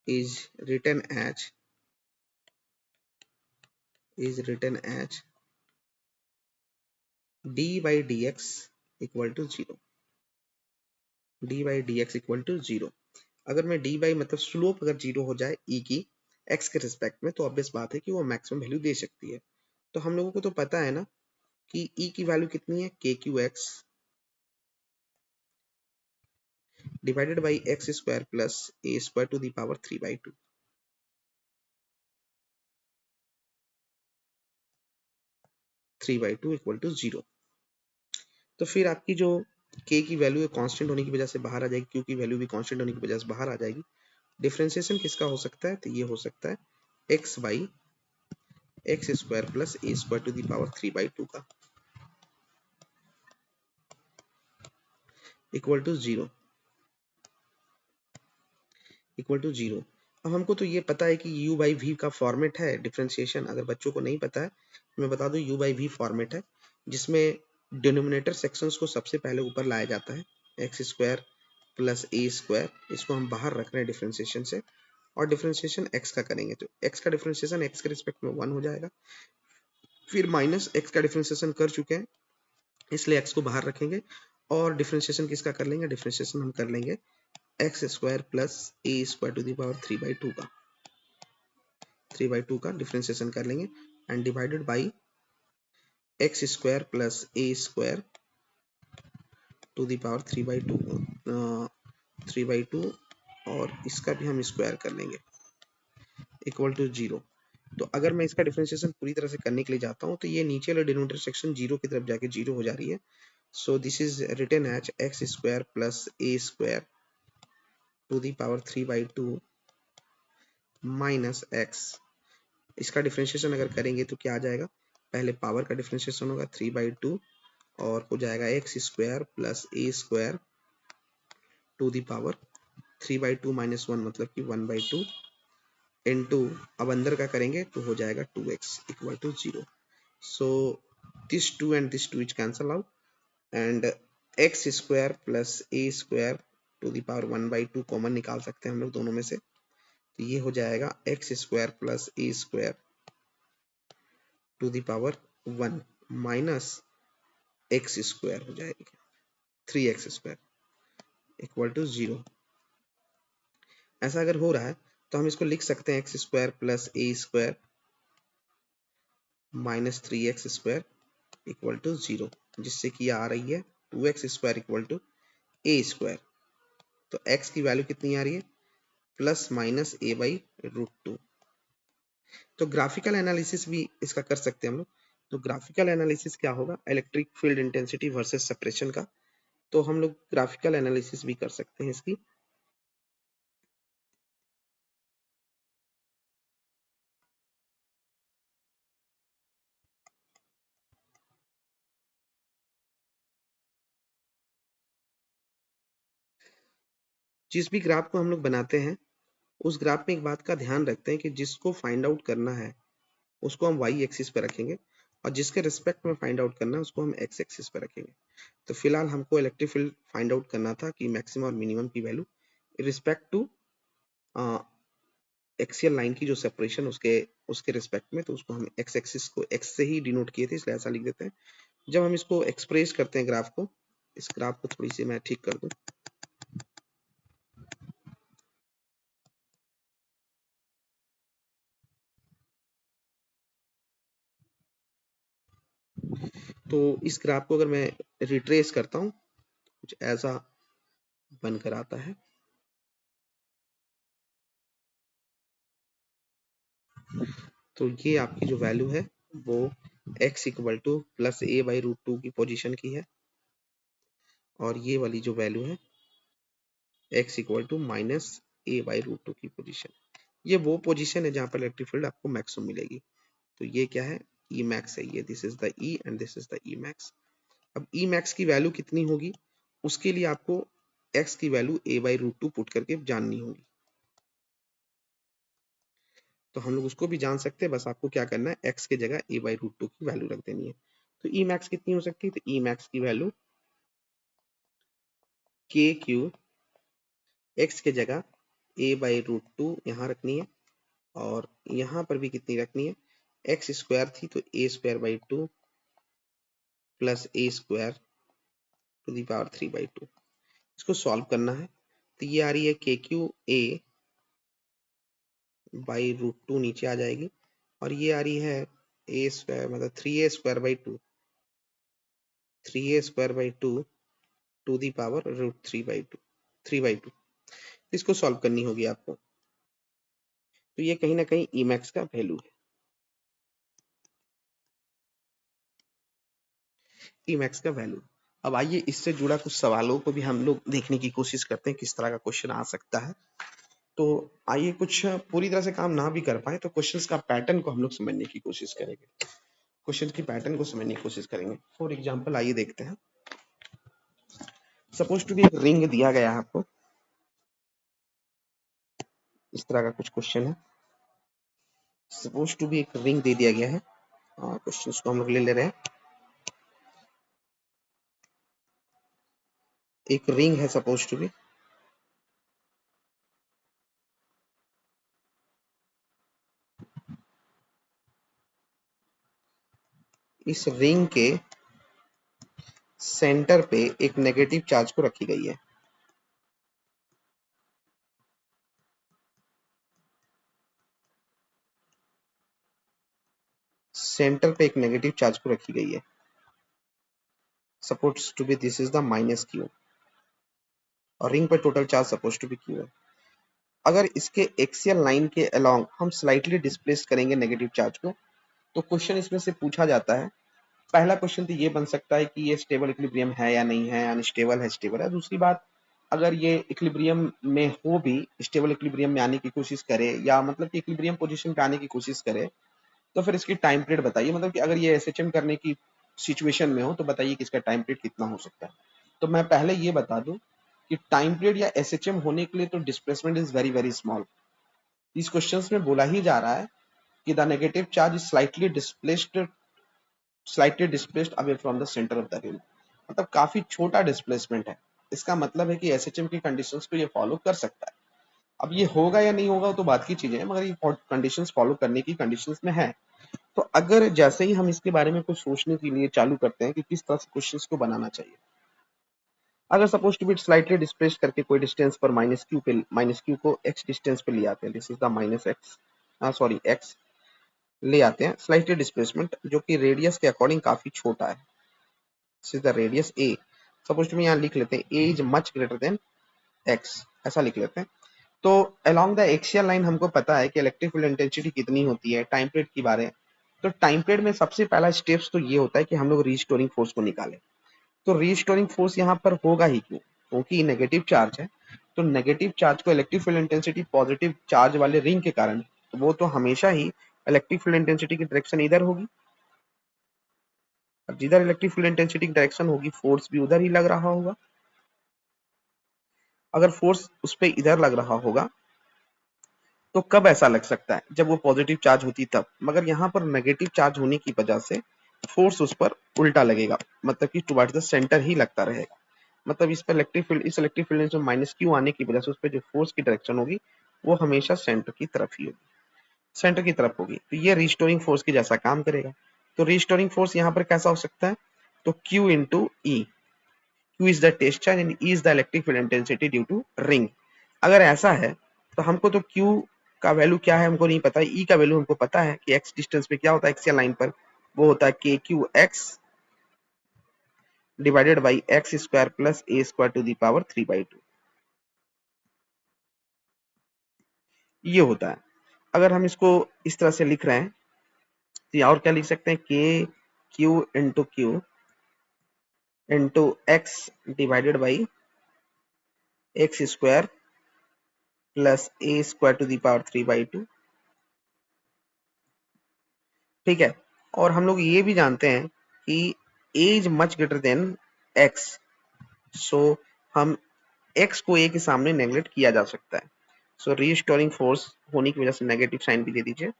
is written as d by dx equal to 0, d by dx equal to 0। अगर मैं dy मतलब slope अगर 0 हो जाए e की x के respect में, तो ऑब्वियस बात है कि वो मैक्सिमम वैल्यू दे सकती है। तो हम लोगों को तो पता है ना कि e की वैल्यू कितनी है, kqx divided by X square plus A square to the power 3/2। 3/2 equal to 0। तो फिर आपकी जो k की वैल्यू है कांस्टेंट होने की वजह से बाहर आ जाएगी, q की वैल्यू भी कांस्टेंट होने की वजह से बाहर आ जाएगी। डिफरेंशिएशन किसका हो सकता है? तो ये हो सकता है x by X square plus A square to the power 3/2 का, इक्वल टू 0, इक्वल टू 0। अब हमको तो ये पता है कि u बाई वी का फॉर्मेट है डिफरेंशिएशन। अगर बच्चों को नहीं पता है, मैं बता दूं, u बाई वी फॉर्मेट है जिसमें डिनोमिनेटर सेक्शंस को सबसे पहले ऊपर लाया जाता है, एक्स स्क्वायर प्लस ए स्क्वायर, इसको हम बाहर रख रहे हैं डिफरेंशिएशन से, और डिफरेंशिएशन x का करेंगे तो x का डिफरेंशिएशन x के रिस्पेक्ट में 1 हो जाएगा। फिर माइनस x का डिफरेंशिएशन कर चुके हैं, इसलिए x को बाहर रखेंगे, और डिफरेंशिएशन किसका कर लेंगे? डिफरेंशिएशन हम कर लेंगे X square plus A square to the power 3/2 का, 3/2 का डिफरेंशिएशन कर लेंगे, and divided by X square plus A square to the power 3/2, और इसका भी हम स्क्वायर कर लेंगे, इक्वल टू 0। तो अगर मैं इसका डिफरेंशिएशन पूरी तरह से करने के लिए जाता हूँ, तो ये नीचे वाला डिनोमिनेटर सेक्शन 0 की तरफ जाके 0 हो जा रही है। So this is written as X square plus A square to the power 3/2 minus X. इसका डिफरेंशिएशन अगर करेंगे तो क्या आ जाएगा? पहले पावर का डिफरेंशिएशन होगा 3/2, और हो जाएगा x square plus A square to the power 3/2 minus 1 मतलब कि 1/2 इनटू, अब अंदर का करेंगे तो हो जाएगा 2x equal to 0। So this 2 and this 2 is cancel out, and X square plus A square to the power 1/2 common निकाल सकते हैं हम लोग दोनों में से, तो ये हो जाएगा x square plus A square to the power 1 minus X square हो जाएगी 3x स्क्वायर इक्वल टू 0। ऐसा अगर हो रहा है तो हम इसको लिख सकते हैं X square plus A square minus 3x square equal to 0, जिससे कि आ रही है 2x square equal to A square. तो x की वैल्यू कितनी आ रही है? Plus minus A by √2। तो ग्राफिकल एनालिसिस भी इसका कर सकते हैं हम लोग। तो ग्राफिकल एनालिसिस क्या होगा? Electric field intensity versus separation का। तो हम लोग ग्राफिकल एनालिसिस भी कर सकते हैं इसकी। जिस भी ग्राफ को हम लोग बनाते हैं, उस ग्राफ में एक बात का ध्यान रखते हैं कि जिसको फाइंड आउट करना है उसको हम वाई एक्सिस पे रखेंगे, और जिसके रिस्पेक्ट में फाइंड आउट करना है उसको हम एक्स एक्सिस पे रखेंगे। तो फिलहाल हमको इलेक्ट्रिक फील्ड फाइंड आउट करना था कि मैक्सिमम और मिनिमम की value respect to axial line की जो सेपरेशन उसके उसके रिस्पेक्ट में, तो उसको हम एक्स एक्सिस को एक्स से ही डिनोट किए थे, इसलिए ऐसा लिख देते हैं। जब हम इसको एक्सप्रेस करते हैं ग्राफ को, इस ग्राफ को थोड़ी सी मैं ठीक कर दूं, तो इस ग्राफ को अगर मैं रिट्रेस करता हूँ, कुछ ऐसा बनकर आता है। तो ये आपकी जो वैल्यू है वो x equal to plus A by root two की पोजीशन की है, और ये वाली जो वैल्यू है x equal to minus A by root two की पोजीशन। ये वो पोजीशन है जहां पर इलेक्ट्रिक फील्ड आपको मैक्सिमम मिलेगी। तो ये क्या है, ई मैक्स है ये, this is the E and this is the E max. अब ई मैक्स की वैल्यू कितनी होगी, उसके लिए आपको x की value a by root two put करके जाननी होगी। तो हम लोग उसको भी जान सकते हैं, बस आपको क्या करना है, x की जगह a बाई रूट टू की वैल्यू रख देनी है। तो ई मैक्स कितनी हो सकती है, तो ई मैक्स की वैल्यू के क्यू x की जगह a बाई रूट टू यहाँ रखनी है, और यहाँ पर भी कितनी रखनी है, एक्स स्क्वायर थी तो a square by two plus A square to the power 3/2। इसको सॉल्व करना है, तो ये आ रही है K Q A by root two नीचे आ जाएगी, और ये आ रही है ए स्क्वायर मतलब 3a square by two to the power root 3/2। इसको सॉल्व करनी होगी आपको। तो ये कहीं ना कहीं ई मैक्स का वैल्यू है, ई मैक्स का वैल्यू। अब आइए इससे जुड़ा कुछ सवालों को भी हम लोग देखने की कोशिश करते हैं, किस तरह का क्वेश्चन आ सकता है। तो आइए, कुछ पूरी तरह से काम ना भी कर पाए तो क्वेश्चंस का पैटर्न को हम लोग समझने की कोशिश करेंगे, क्वेश्चन की पैटर्न को समझने की कोशिश करेंगे। फॉर एग्जांपल आइए देखते हैं, सपोज टू बी एक रिंग दिया गया है आपको, इस तरह का कुछ क्वेश्चन है। सपोज टू बी एक रिंग दे दिया गया है, क्वेश्चन को हम लोग ले ले रहे हैं। एक रिंग है सपोज टू बी, इस रिंग के सेंटर पे एक नेगेटिव चार्ज को रखी गई है। सेंटर पे एक नेगेटिव चार्ज को रखी गई है, suppose to be this is the minus Q, और रिंग पर total charge suppose to be Q है। अगर इसके एक्सियल लाइन के अलोंग हम स्लाइटली डिस्प्लेस करेंगे नेगेटिव चार्ज को, तो क्वेश्चन इसमें से पूछा जाता है। पहला क्वेश्चन तो ये बन सकता है कि ये स्टेबल इक्विलिब्रियम है या नहीं है, अनस्टेबल है, स्टेबल है। दूसरी बात, अगर ये इक्विलिब्रियम में हो भी, स्टेबल इक्विलिब्रियम में आने की कोशिश करे, या मतलब कि इक्विलिब्रियम पोजीशन पे आने की कोशिश करे, तो फिर इसकी टाइम पीरियड बताइए। मतलब कि अगर ये एसएचएम करने की सिचुएशन में हो तो बताइए कि इसका टाइम पीरियड कितना हो सकता है। तो मैं पहले ये बता दूं कि टाइम पीरियड या एसएचएम होने के लिए तो displacement is very very small. इस क्वेश्चन में बोला ही जा रहा है कि the negative charge is slightly displaced away from the centre of the ring. मतलब काफी छोटा डिस्प्लेसमेंट है। इसका मतलब है कि एसएचएम की कंडीशंस को ये फॉलो कर सकता है। अब ये होगा या नहीं होगा तो बात की चीजें है, मगर ये कंडीशंस फॉलो करने की कंडीशंस में है। तो अगर जैसे ही हम इसके बारे में कुछ सोचने के लिए चालू करते हैं कि किस तरह से क्वेश्चंस को बनाना चाहिए, अगर suppose to be slightly displace करके कोई डिस्टेंस पर माइनस क्यू को एक्स डिस्टेंस पे ले आते हैं, this is the minus X, sorry X ले आते हैं स्लाइटली डिस्प्लेसमेंट, जो कि रेडियस के अकॉर्डिंग काफी छोटा है। This is the radius a. Suppose to be यहाँ लिख लेते हैं a is much greater than x, ऐसा लिख लेते हैं। तो अलोंग द एक्सियल लाइन हमको पता है कि इलेक्ट्रिक फील्ड इंटेंसिटी कितनी होती है, टाइम पीरियड की बारे। तो टाइम पीरियड में सबसे पहला स्टेप्स तो ये होता है कि हम लोग रीस्टोरिंग फोर्स को निकालें। तो रीस्टोरिंग फोर्स यहाँ पर होगा ही क्यों, क्योंकि नेगेटिव चार्ज है। तो नेगेटिव चार्ज को electric field intensity positive charge वाले रिंग के कारण, तो वो तो हमेशा ही इलेक्ट्रिक फील्ड इंटेंसिटी की डायरेक्शन इधर होगी, और जिधर इलेक्ट्रिक फील्ड इंटेंसिटी की डायरेक्शन होगी फोर्स भी उधर ही लग रहा होगा। अगर फोर्स उस पर इधर लग रहा होगा तो कब ऐसा लग सकता है, जब वो पॉजिटिव चार्ज होती तब। मगर यहाँ पर नेगेटिव चार्ज होने की वजह से फोर्स उस पर उल्टा लगेगा, मतलब कि टुवर्ड्स द सेंटर ही लगता रहेगा। मतलब इस पर इलेक्ट्रिक फील्ड में माइनस क्यू आने की वजह से उस पर जो फोर्स की डायरेक्शन होगी वो हमेशा सेंटर की तरफ ही होगी, सेंटर की तरफ होगी। तो ये रिस्टोरिंग फोर्स की जैसा काम करेगा। तो रिस्टोरिंग फोर्स यहाँ पर कैसा हो सकता है, तो Q into E, Q is the test charge and E is the electric field intensity due to ring. अगर ऐसा है तो हमको तो Q का वैल्यू क्या है हमको नहीं पता, E का वैल्यू हमको पता है कि x डिस्टेंस पे क्या होता है, एक्सियल लाइन पर वो होता है K Q X divided by X square plus A square to the power 3/2, ये होता है। अगर हम इसको इस तरह से लिख रहे हैं तो और क्या लिख सकते हैं, K Q into X divided by X square plus A square to the power 3/2। ठीक है, और हम लोग ये भी जानते हैं कि a is much greater then x, सो हम x को a के सामने नेगलेक्ट किया जा सकता है। सो रीस्टोरिंग फोर्स होने की वजह से नेगेटिव साइन भी दे दीजिए।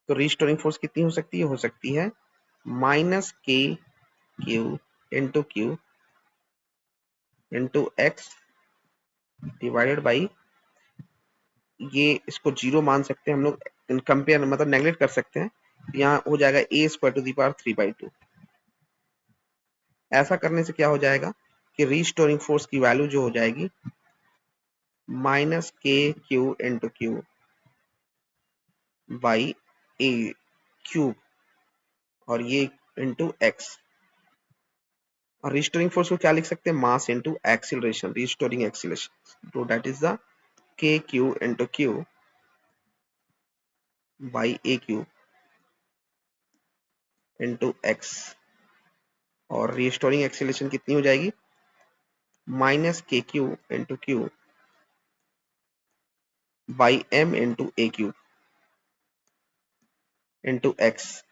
तो रीस्टोरिंग फोर्स कितनी हो सकती है minus K Q into X divided by, ये इसको जीरो मान सकते हैं हम लोग, कंपेयर मतलब नेगलेक्ट कर सकते हैं, यहाँ हो जाएगा a square to the power 3/2। ऐसा करने से क्या हो जाएगा कि रीस्टोरिंग फोर्स की वैल्यू जो हो जाएगी minus K Q by A cube और ये इंटू एक्स। और रिस्टोरिंग फोर्स को क्या लिख सकते हैं, mass into acceleration, restoring acceleration, तो that is the K Q by A cube into X. और रिस्टोरिंग एक्सीलरेशन कितनी हो जाएगी minus K Q by M into A cube into X.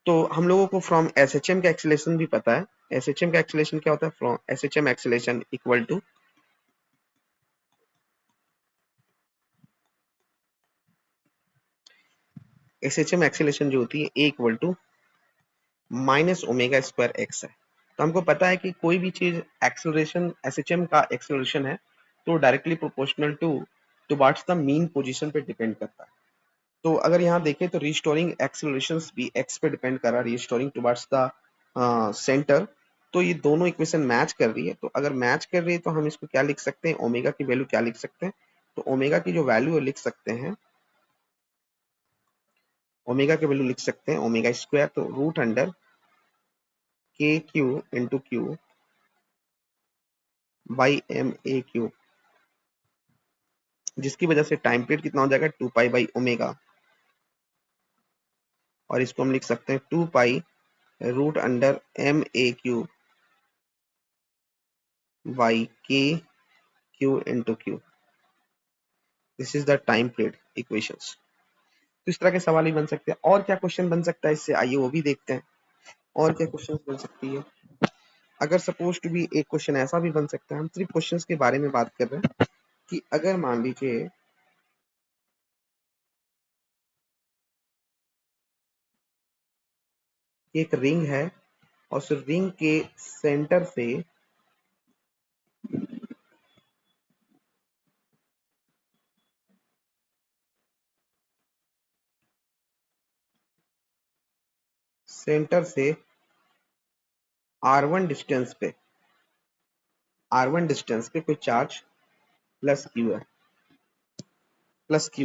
तो हम लोगों को फ्रॉम एस एच एम का एक्सीलरेशन भी पता है। एस एच एम का एक्सीलरेशन क्या होता है, from S H M acceleration equal to S H M acceleration जो होती है a equal to minus omega square x है। तो हमको पता है कि कोई भी चीज एक्सीलरेशन एस एच एम का एक्सीलरेशन है तो directly proportional to towards the mean position पे डिपेंड करता है। तो अगर यहाँ देखें तो रिस्टोरिंग एक्सीलरेशंस भी एक्स पे डिपेंड कर रहा है, रिस्टोरिंग टुवर्ड्स द सेंटर। तो ये दोनों इक्वेशन मैच कर रही है, तो अगर मैच कर रही है तो हम इसको क्या लिख सकते हैं, ओमेगा की वैल्यू क्या लिख सकते हैं, तो ओमेगा की जो वैल्यू है लिख सकते हैं, ओमेगा की वैल्यू लिख सकते हैं ओमेगा स्क्वायर, तो root under K Q into Q by M A Q, जिसकी वजह से टाइम पीरियड कितना हो जाएगा 2 पाई बाई ओमेगा, और इसको हम लिख सकते हैं 2 pi root under m A q by k Q into q. This is the time period equations. तो इस तरह के सवाल ही बन सकते हैं। और क्या क्वेश्चन बन सकता है इससे, आइए वो भी देखते हैं। और क्या क्वेश्चन बन सकती है, अगर सपोज टू बी एक क्वेश्चन ऐसा भी बन सकता है, हम सिर्फ क्वेश्चंस के बारे में बात कर रहे हैं कि अगर मान लीजिए एक रिंग है और उस रिंग के सेंटर से R1 डिस्टेंस पे कोई चार्ज प्लस क्यू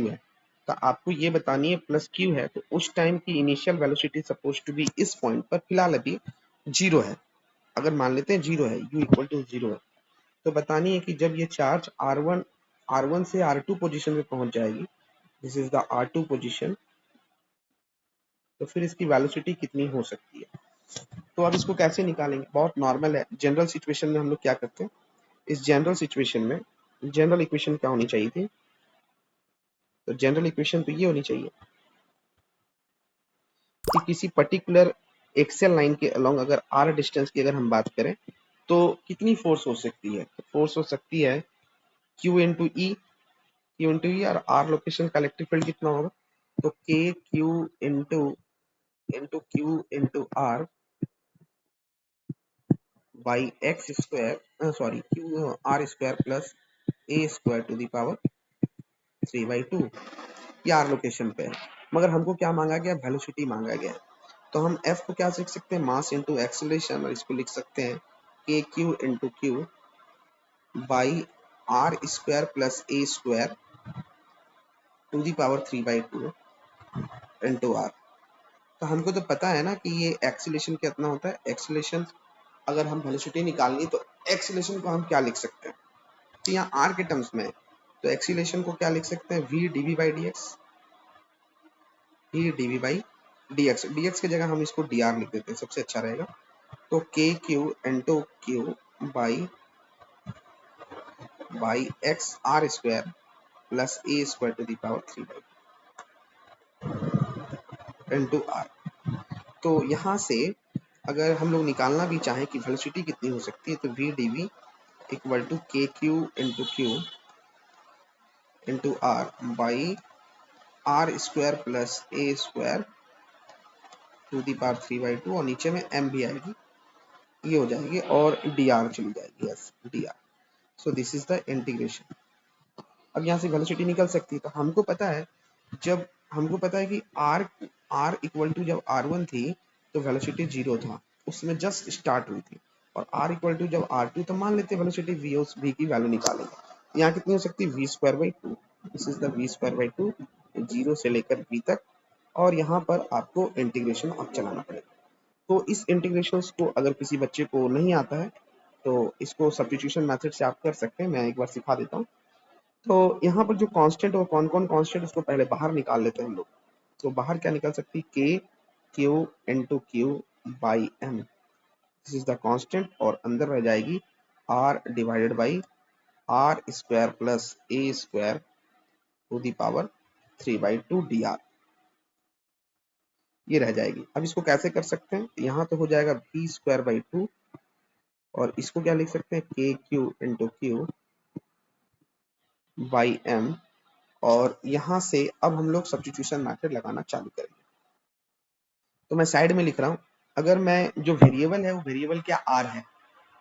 है। तो आपको ये बतानी है प्लस क्यू है, तो उस टाइम की initial velocity suppose to be इस पॉइंट पर फिलहाल अभी जीरो है। अगर मान लेते हैं जीरो है, u इक्वल टू जीरो है, तो बतानी है कि जब ये चार्ज R1 से R2 पोजीशन में पहुंच जाएगी, this is the R2 position, तो फिर इसकी वेलोसिटी कितनी हो सकती है। तो अब इसको कैसे निकालेंगे, बहुत नॉर्मल है। जनरल सिचुएशन में हम लोग क्या करते हैं, इस जनरल सिचुएशन में जनरल इक्वेशन क्या होनी चाहिए थी, तो जनरल इक्वेशन तो ये होनी चाहिए कि किसी पर्टिकुलर एक्सेल लाइन के अलोंग अगर r डिस्टेंस की अगर हम बात करें तो कितनी फोर्स हो सकती है, तो फोर्स हो सकती है Q इंटू ई और r लोकेशन का इलेक्ट्रिक फील्ड कितना होगा, तो K Q into R by X square, sorry Q R square plus A square to the power 3/2। ये आर लोकेशन पे है, मगर हमको क्या मांगा गया, वेलोसिटी मांगा गया। तो हम F को क्या लिख सकते हैं, मास इंटू एक्सीलरेशन, और इसको लिख सकते हैं K Q into Q by are square plus A square to the power 3/2 into R. तो हमको तो पता है ना कि ये एक्सीलरेशन कितना होता है, एक्सीलरेशन अगर हम वेलोसिटी निकालेंगे तो एक्सीलरेशन को हम क्या लिख सकते हैं, तो यहाँ आर के टर्म्स में, तो एक्सीलरेशन को क्या लिख सकते हैं, v dv बाई dx, ये dv बाई dx, dx की जगह हम इसको dr लिख देते हैं, सबसे अच्छा रहेगा। तो के Q into Q by X R square plus A square to the power 3 into R. तो यहाँ से अगर हम लोग निकालना भी चाहें कि वेलोसिटी कितनी हो सकती है, तो v d v equal to के Q into r by are square plus A square to the power 3/2, और नीचे में एम भी आएगी, ये हो जाएगी, और डी आर चली जाएगी, yes D R. So this is the integration. अब यहाँ से वेलोसिटी निकल सकती है, तो हमको पता है, जब हमको पता है कि आर इक्वल टू जब R1 थी तो वेलोसिटी 0 था, उसमें जस्ट स्टार्ट हुई थी, और आर इक्वल टू जब R2, तो मान लेते हैं वेलोसिटी वी, उस वी की वैल्यू निकालेंगे। यहाँ कितनी हो सकती है, V square by two, this is the V square by two, 0 से लेकर वी तक, और यहाँ पर आपको इंटीग्रेशन अब चलाना पड़ेगा। तो इस इंटीग्रेशन को अगर किसी बच्चे को नहीं आता है तो इसको सब्स्टिट्यूशन मेथड से आप कर सकते हैं, मैं एक बार सिखा देता हूँ। तो यहाँ पर जो कांस्टेंट, वो कौन कौन कांस्टेंट, उसको पहले बाहर निकाल लेते हैं हम लोग। तो बाहर क्या निकल सकती है, K Q into Q by M, this is the constant, और अंदर रह जाएगी R divided by are square plus A square to the power 3/2 D R, ये रह जाएगी। अब इसको कैसे कर सकते हैं, यहाँ तो हो जाएगा वी स्क्वायर बाई टू, और इसको क्या लिख सकते हैं, K Q into Q by M, और यहाँ से अब हम लोग सब्स्टिट्यूशन मेथड लगाना चालू करेंगे। तो मैं साइड में लिख रहा हूँ, अगर मैं जो वेरिएबल है वो वेरिएबल क्या आर है,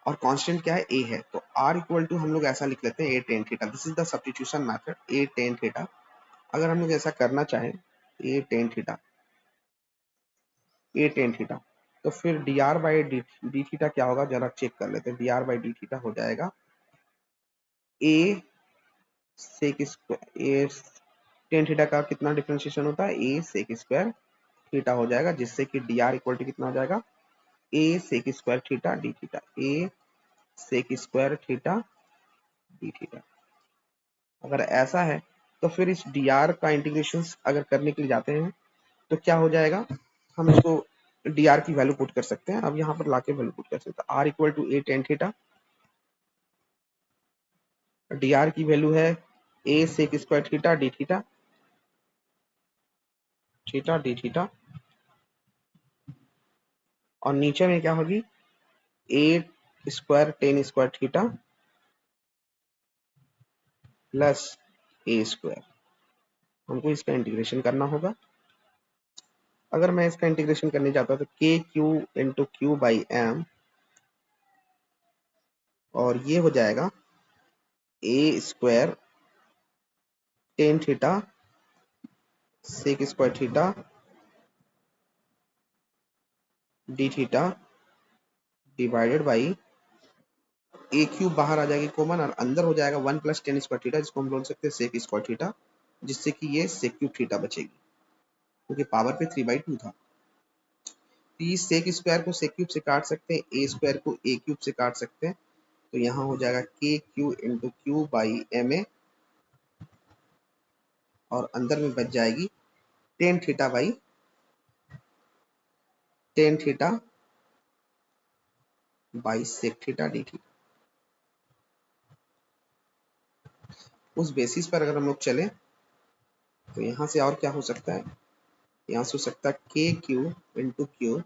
और कांस्टेंट क्या है, ए है, तो आर इक्वल टू हम लोग ऐसा लिख लेते हैं a tan theta, this is the substitution method, a tan theta. अगर हम लोग ऐसा करना चाहें, a tan theta, a tan theta, तो फिर d r by D theta क्या होगा, जरा चेक कर लेते हैं। D r by D theta हो जाएगा a sec square, a tan theta का कितना डिफरेंशिएशन होता है, ए सेक स्क्वायर थीटा हो जाएगा, जिससे कि डी आर इक्वल टू कितना हो जाएगा, a sec square theta D theta, a sec square theta D theta. अगर ऐसा है तो फिर इस डी आर का इंटीग्रेशन अगर करने के लिए जाते हैं तो क्या हो जाएगा, हम इसको डी आर की वैल्यू पुट कर सकते हैं। अब यहाँ पर लाके वैल्यू पुट कर सकते हैं, r equal to a tan theta, d r की वैल्यू है a sec square theta D theta, theta D theta, और नीचे में क्या होगी, a square tan square theta plus A square. हमको इसका इंटीग्रेशन करना होगा। अगर मैं इसका इंटीग्रेशन करने जाता तो के Q into Q by M, और ये हो जाएगा a square tan theta sec square theta D theta divided by A cube बाहर आ जाएगी कॉमन, और अंदर हो जाएगा 1 प्लस टेन स्क्वायर थीटा, जिसको हम बोल सकते हैं सेक स्क्वायर थीटा, जिससे कि ये सेक क्यूब थीटा बचेगी, क्योंकि पावर पे 3/2 था। तो इस सेक स्क्वायर को सेक क्यूब से काट सकते हैं, ए स्क्वायर को ए क्यूब से काट सकते हैं, तो यहाँ हो जाएगा K Q into Q by M A, और अंदर में बच जाएगी tan theta by tan theta by sec theta D theta. उस बेसिस पर अगर हम लोग चले तो यहाँ से और क्या हो सकता है, यहाँ से हो सकता है K Q into Q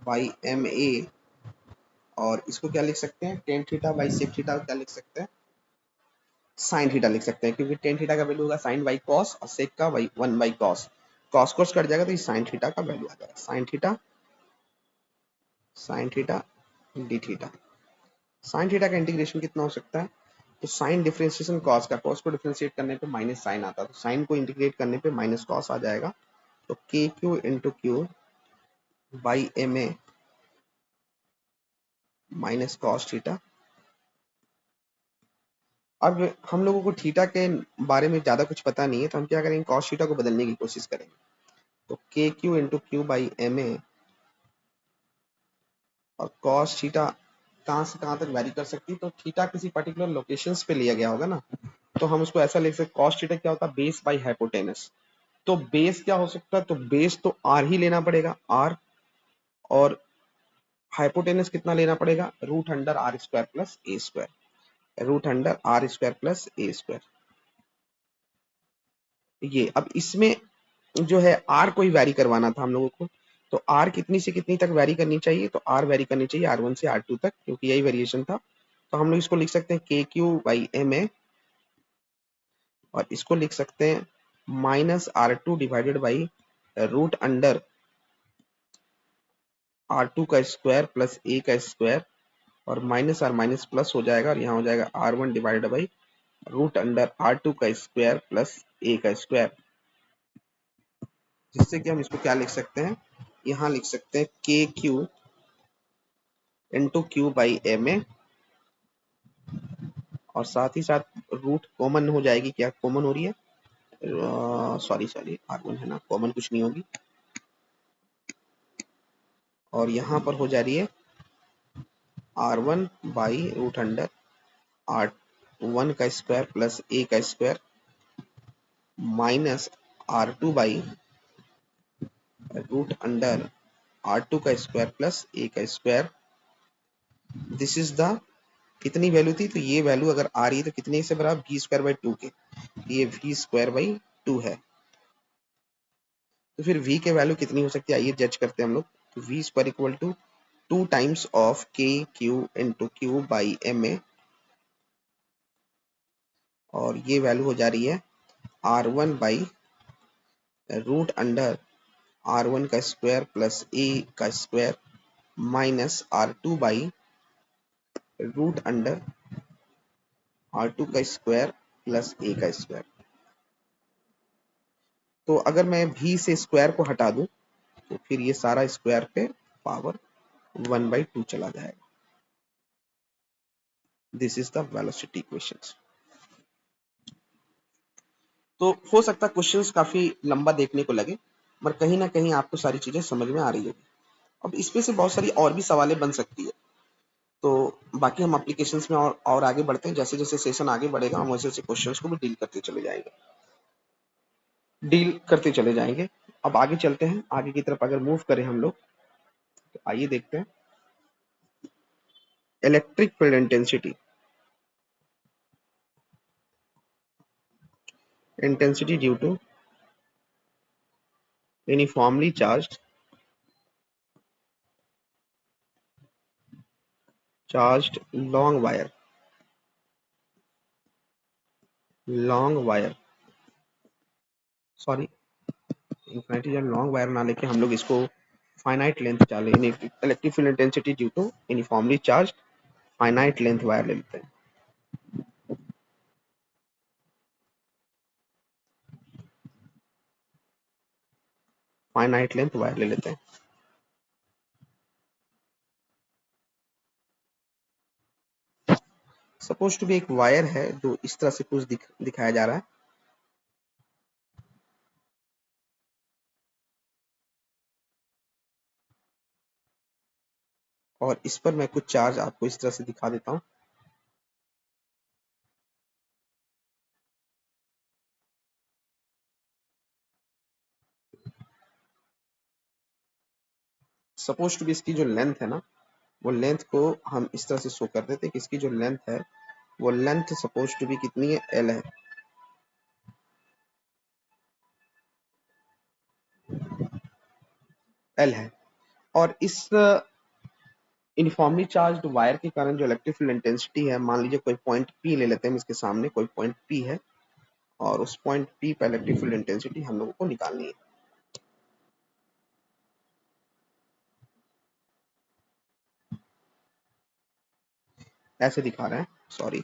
by M A, और इसको क्या लिख सकते हैं, tan theta by sec theta क्या लिख सकते हैं, साइन थीटा लिख सकते हैं, क्योंकि टेन थीटा का वैल्यू होगा साइन बाई कॉस, और सेक का by 1 by cos, cos cos cut जाएगा तो ये साइन थीटा का वैल्यू आ जाएगा, sine theta D theta. Sine theta का इंटीग्रेशन कितना हो सकता है, तो साइन डिफरेंशिएशन कॉस का, कॉस को डिफरेंशिएट करने पे माइनस साइन आता है, तो साइन को इंटीग्रेट करने पे माइनस कॉस आ जाएगा, तो के Q into Q by M A minus cos theta. अब हम लोगों को थीटा के बारे में ज्यादा कुछ पता नहीं है, तो हम क्या करेंगे, कॉस थीटा को बदलने की कोशिश करेंगे। तो के Q into Q by M A, और कॉस थीटा कहाँ से कहाँ तक वैरी कर सकती है, तो थीटा किसी पर्टिकुलर लोकेशंस पे लिया गया होगा ना, तो हम उसको ऐसा लिख सकते, कॉस थीटा क्या होता है, बेस बाई हाइपोटेनस, तो बेस क्या हो सकता है? तो बेस तो आर ही लेना पड़ेगा, आर, और हाइपोटेनस कितना लेना पड़ेगा? Root under R square plus ए square, root under R square plus ए स्क्वायर। ये अब इसमें जो है आर को ही वैरी करवाना था हम लोगों को, तो आर कितनी से कितनी तक वैरी करनी चाहिए? तो आर वैरी करनी चाहिए R1 से R2 तक, क्योंकि यही वेरिएशन था। तो हम लोग इसको लिख सकते हैं K Q by M A, और इसको लिख सकते हैं -R2 divided by root under R2 का स्क्वायर प्लस ए का स्क्वायर, और माइनस आर माइनस प्लस हो जाएगा, और यहाँ हो जाएगा R1 divided by root under R2 का स्क्वायर प्लस ए का स्क्वायर, जिससे कि हम इसको क्या लिख सकते हैं? यहाँ लिख सकते हैं K Q into Q by M A, और साथ ही साथ रूट कॉमन हो जाएगी। क्या कॉमन हो रही है? सॉरी सॉरी, R1 है ना, कॉमन कुछ नहीं होगी, और यहाँ पर हो जा रही है R1 by root under R1 का स्क्वायर प्लस ए का square minus R2 by root under R2 का स्क्वायर प्लस ए का स्क्वायर। दिस इज द कितनी वैल्यू थी? तो ये वैल्यू अगर आ रही है तो कितने से बराबर? वी स्क्वायर बाई 2 के, ये वी स्क्वायर बाई 2 है। तो फिर v के वैल्यू कितनी हो सकती है? आइए जज करते हैं हम लोग। तो v square equal to 2 times of k Q into Q by M A, और ये वैल्यू हो जा रही है R1 by root under R1 का स्क्वायर प्लस ए का square minus R2 by root under R2 का स्क्वायर प्लस ए का स्क्वायर। तो अगर मैं v से स्क्वायर को हटा दूं तो फिर ये सारा स्क्वायर पे पावर 1/2 चला जाएगा। This is the velocity equations. तो हो सकता है क्वेश्चंस काफी लंबा देखने को लगे, मगर कहीं ना कहीं आपको सारी चीजें समझ में आ रही होगी। अब इसमें से बहुत सारी और भी सवालें बन सकती है। तो बाकी हम एप्लीकेशंस में और आगे बढ़ते हैं। जैसे जैसे सेशन आगे बढ़ेगा हम वैसे वैसे क्वेश्चंस को भी डील करते चले जाएंगे। अब आगे चलते हैं, आगे की तरफ अगर मूव करें हम लोग, तो आइए देखते हैं electric field intensity. Intensity due to uniformly charged long wire, sorry infinity या लॉन्ग वायर ना लेके हम लोग इसको फाइनाइट लेंथ चाले, electric field intensity due to uniformly charge finite length wire ले लेते हैं। फाइनाइट लेंथ वायर ले लेते हैं। सपोज टू बी एक वायर है जो इस तरह से कुछ दिखाया जा रहा है, और इस पर मैं कुछ चार्ज आपको इस तरह से दिखा देता हूं। सपोज टू बी इसकी जो लेंथ है ना, वो लेंथ को हम इस तरह से शो कर देते हैं कि इसकी जो लेंथ है वो लेंथ सपोज टू बी कितनी है? एल है। एल है, और इस यूनिफॉर्मली चार्ज्ड वायर के कारण जो इलेक्ट्रिक फील्ड इंटेंसिटी है, मान लीजिए कोई पॉइंट पी ले लेते हैं, इसके सामने कोई पॉइंट पी है, और उस पॉइंट पी पर इलेक्ट्रिक फील्ड इंटेंसिटी हम लोगों को निकालनी है। ऐसे दिखा रहे हैं, सॉरी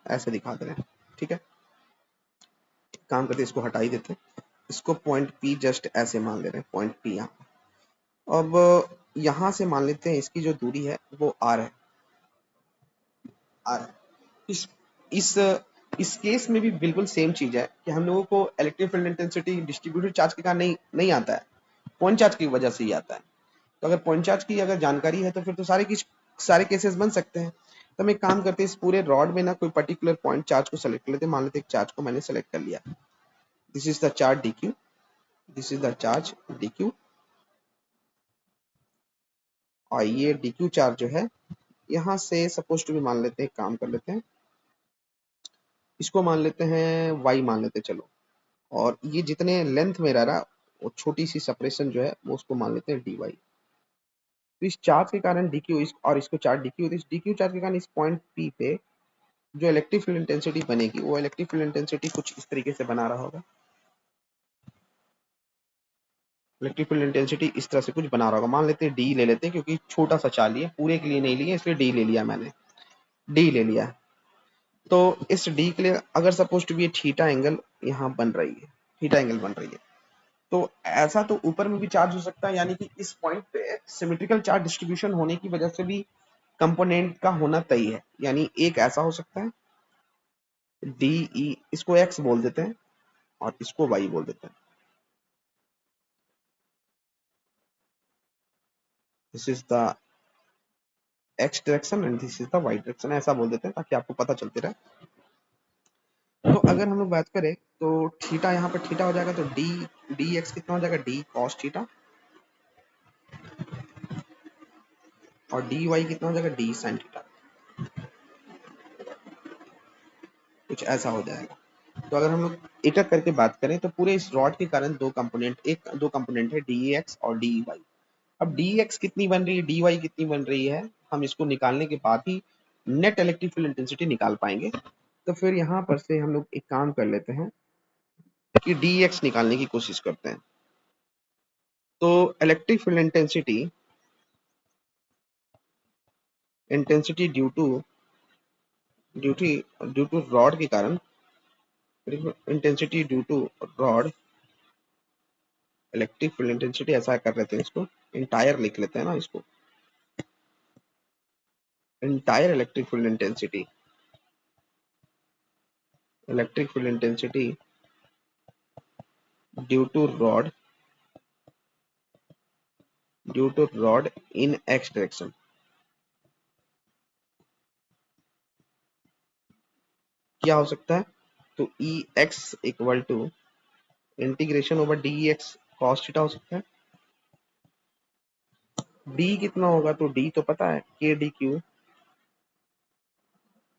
ऐसे दिखा दे रहे हैं, ठीक है। काम करते इसको हटा ही देते हैं, इसको पॉइंट पी जस्ट ऐसे मान ले रहे हैं, पॉइंट पी यहाँ। अब यहाँ से मान लेते हैं इसकी जो दूरी है वो आर है, आर। इस इस इस केस में भी बिल्कुल सेम चीज है कि हम लोगों को electric field intensity distributed charge के कारण नहीं आता है, पॉइंट चार्ज की वजह से ही आता है। तो अगर पॉइंट चार्ज की अगर जानकारी है तो फिर तो सारे केसेस बन सकते हैं। तो हम एक काम करते हैं, इस पूरे रॉड में ना कोई पर्टिकुलर पॉइंट चार्ज को सेलेक्ट कर लेते हैं। मान लेते हैं एक चार्ज को मैंने सेलेक्ट कर लिया, this is the charge D Q, this is the charge D Q, और ये डी क्यू चार्ज जो है यहाँ से सपोज टू भी मान लेते हैं, काम कर लेते हैं, इसको मान लेते हैं वाई मान लेते हैं चलो, और ये जितने लेंथ में रह रहा वो छोटी सी सेपरेशन जो है वो उसको मान लेते हैं डी वाई। तो इस चार्ज के कारण डी क्यू और इसको चार्ज डी क्यू, इस डी क्यू चार्ज के कारण इस पॉइंट पी पे जो इलेक्ट्रिक फील्ड इंटेंसिटी बनेगी वो इलेक्ट्रिक फील्ड इंटेंसिटी कुछ इस तरीके से बना रहा होगा, इलेक्ट्रिक फील्ड इंटेंसिटी इस तरह से कुछ बना रहा होगा। मान लेते हैं डी ले लेते हैं, क्योंकि छोटा सा चार्ज लिया, पूरे के लिए नहीं लिया, इसलिए डी ले लिया मैंने, डी ले लिया। तो इस डी के लिए अगर suppose to be theta angle यहाँ बन रही है, थीटा एंगल बन रही है, तो ऐसा तो ऊपर में भी चार्ज हो सकता है, यानी कि इस पॉइंट पे सिमेट्रिकल चार्ज डिस्ट्रीब्यूशन होने की वजह से भी कंपोनेंट का होना तय है। यानी एक ऐसा हो सकता है डी ई, इसको एक्स बोल देते हैं और इसको वाई बोल देते हैं, this is the X direction and this is the Y direction, ऐसा बोल देते हैं ताकि आपको पता चलते रहे। तो अगर हम लोग बात करें तो थीटा यहाँ पे थीटा हो जाएगा, तो डी डी एक्स कितना हो जाएगा, डी कॉस थीटा, और डी वाई कितना हो जाएगा, डी साइन थीटा, कुछ ऐसा हो जाएगा। तो अगर हम लोग एक एक करके बात करें तो पूरे इस रॉड के कारण दो कंपोनेंट है डी एक्स और डी वाई। अब डी एक्स कितनी बन रही है, डी वाई कितनी बन रही है, हम इसको निकालने के बाद ही नेट इलेक्ट्रिक फील्ड इंटेंसिटी निकाल पाएंगे। तो फिर यहाँ पर से हम लोग एक काम कर लेते हैं कि डी एक्स निकालने की कोशिश करते हैं। तो electric field intensity due to rod के कारण, intensity due to rod electric field intensity, ऐसा कर लेते हैं, इसको इंटायर लिख लेते हैं ना, इसको entire electric field intensity due to rod in x direction, क्या हो सकता है, तो E x equal to integration over d x cos theta हो सकता है। डी कितना होगा, तो डी तो पता है के डी क्यू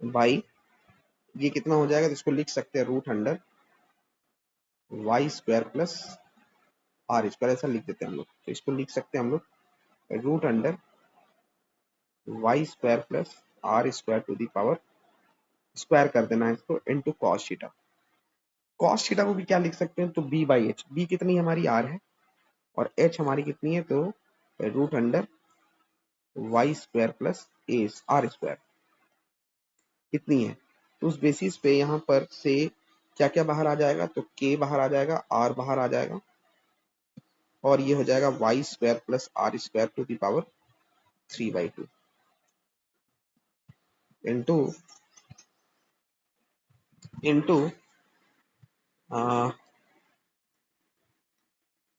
बाई, ये कितना हो जाएगा, तो इसको लिख सकते हैं root under Y square plus R square, ऐसा लिख देते हैं हम लोग। तो इसको लिख सकते हैं हम लोग root under Y square plus R square to the power, square कर देना है इसको, into cos theta. Cos theta को भी क्या लिख सकते हैं, तो बी बाई एच, बी कितनी हमारी आर है और एच हमारी कितनी है, तो root under Y square plus A R square कितनी है। तो उस बेसिस पे यहाँ पर से क्या क्या बाहर आ जाएगा, तो के बाहर आ जाएगा, आर बाहर आ जाएगा, और ये हो जाएगा Y square plus R square to the power 3/2 into into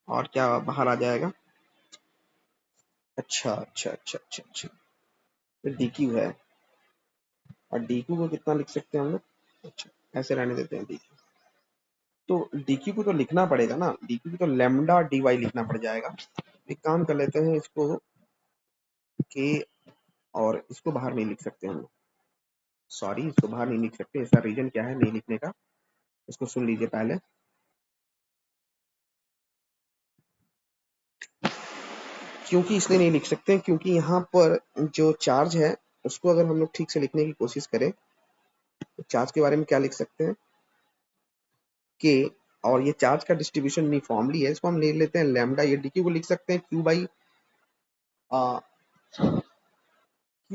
और क्या बाहर आ जाएगा, अच्छा अच्छा अच्छा अच्छा अच्छा, फिर डी क्यू है, और डी क्यू को कितना लिख सकते हैं हम लोग, अच्छा ऐसे रहने देते हैं डी क्यू। तो डी क्यू को तो लिखना पड़ेगा ना, डी क्यू को तो लेमडा डी वाई लिखना पड़ जाएगा। एक काम कर लेते हैं, इसको के और इसको बाहर नहीं लिख सकते हम लोग, सॉरी इसको बाहर नहीं लिख सकते, इसका रीजन क्या है नहीं लिखने का, इसको सुन लीजिए पहले। क्योंकि इसलिए नहीं लिख सकते क्योंकि यहाँ पर जो चार्ज है उसको अगर हम लोग ठीक से लिखने की कोशिश करें तो चार्ज के बारे में क्या लिख सकते हैं, के, और ये चार्ज का डिस्ट्रीब्यूशन यूनिफॉर्मली है, इसको हम ले लेते हैं लैम्डा, ये डी क्यू को लिख सकते हैं Q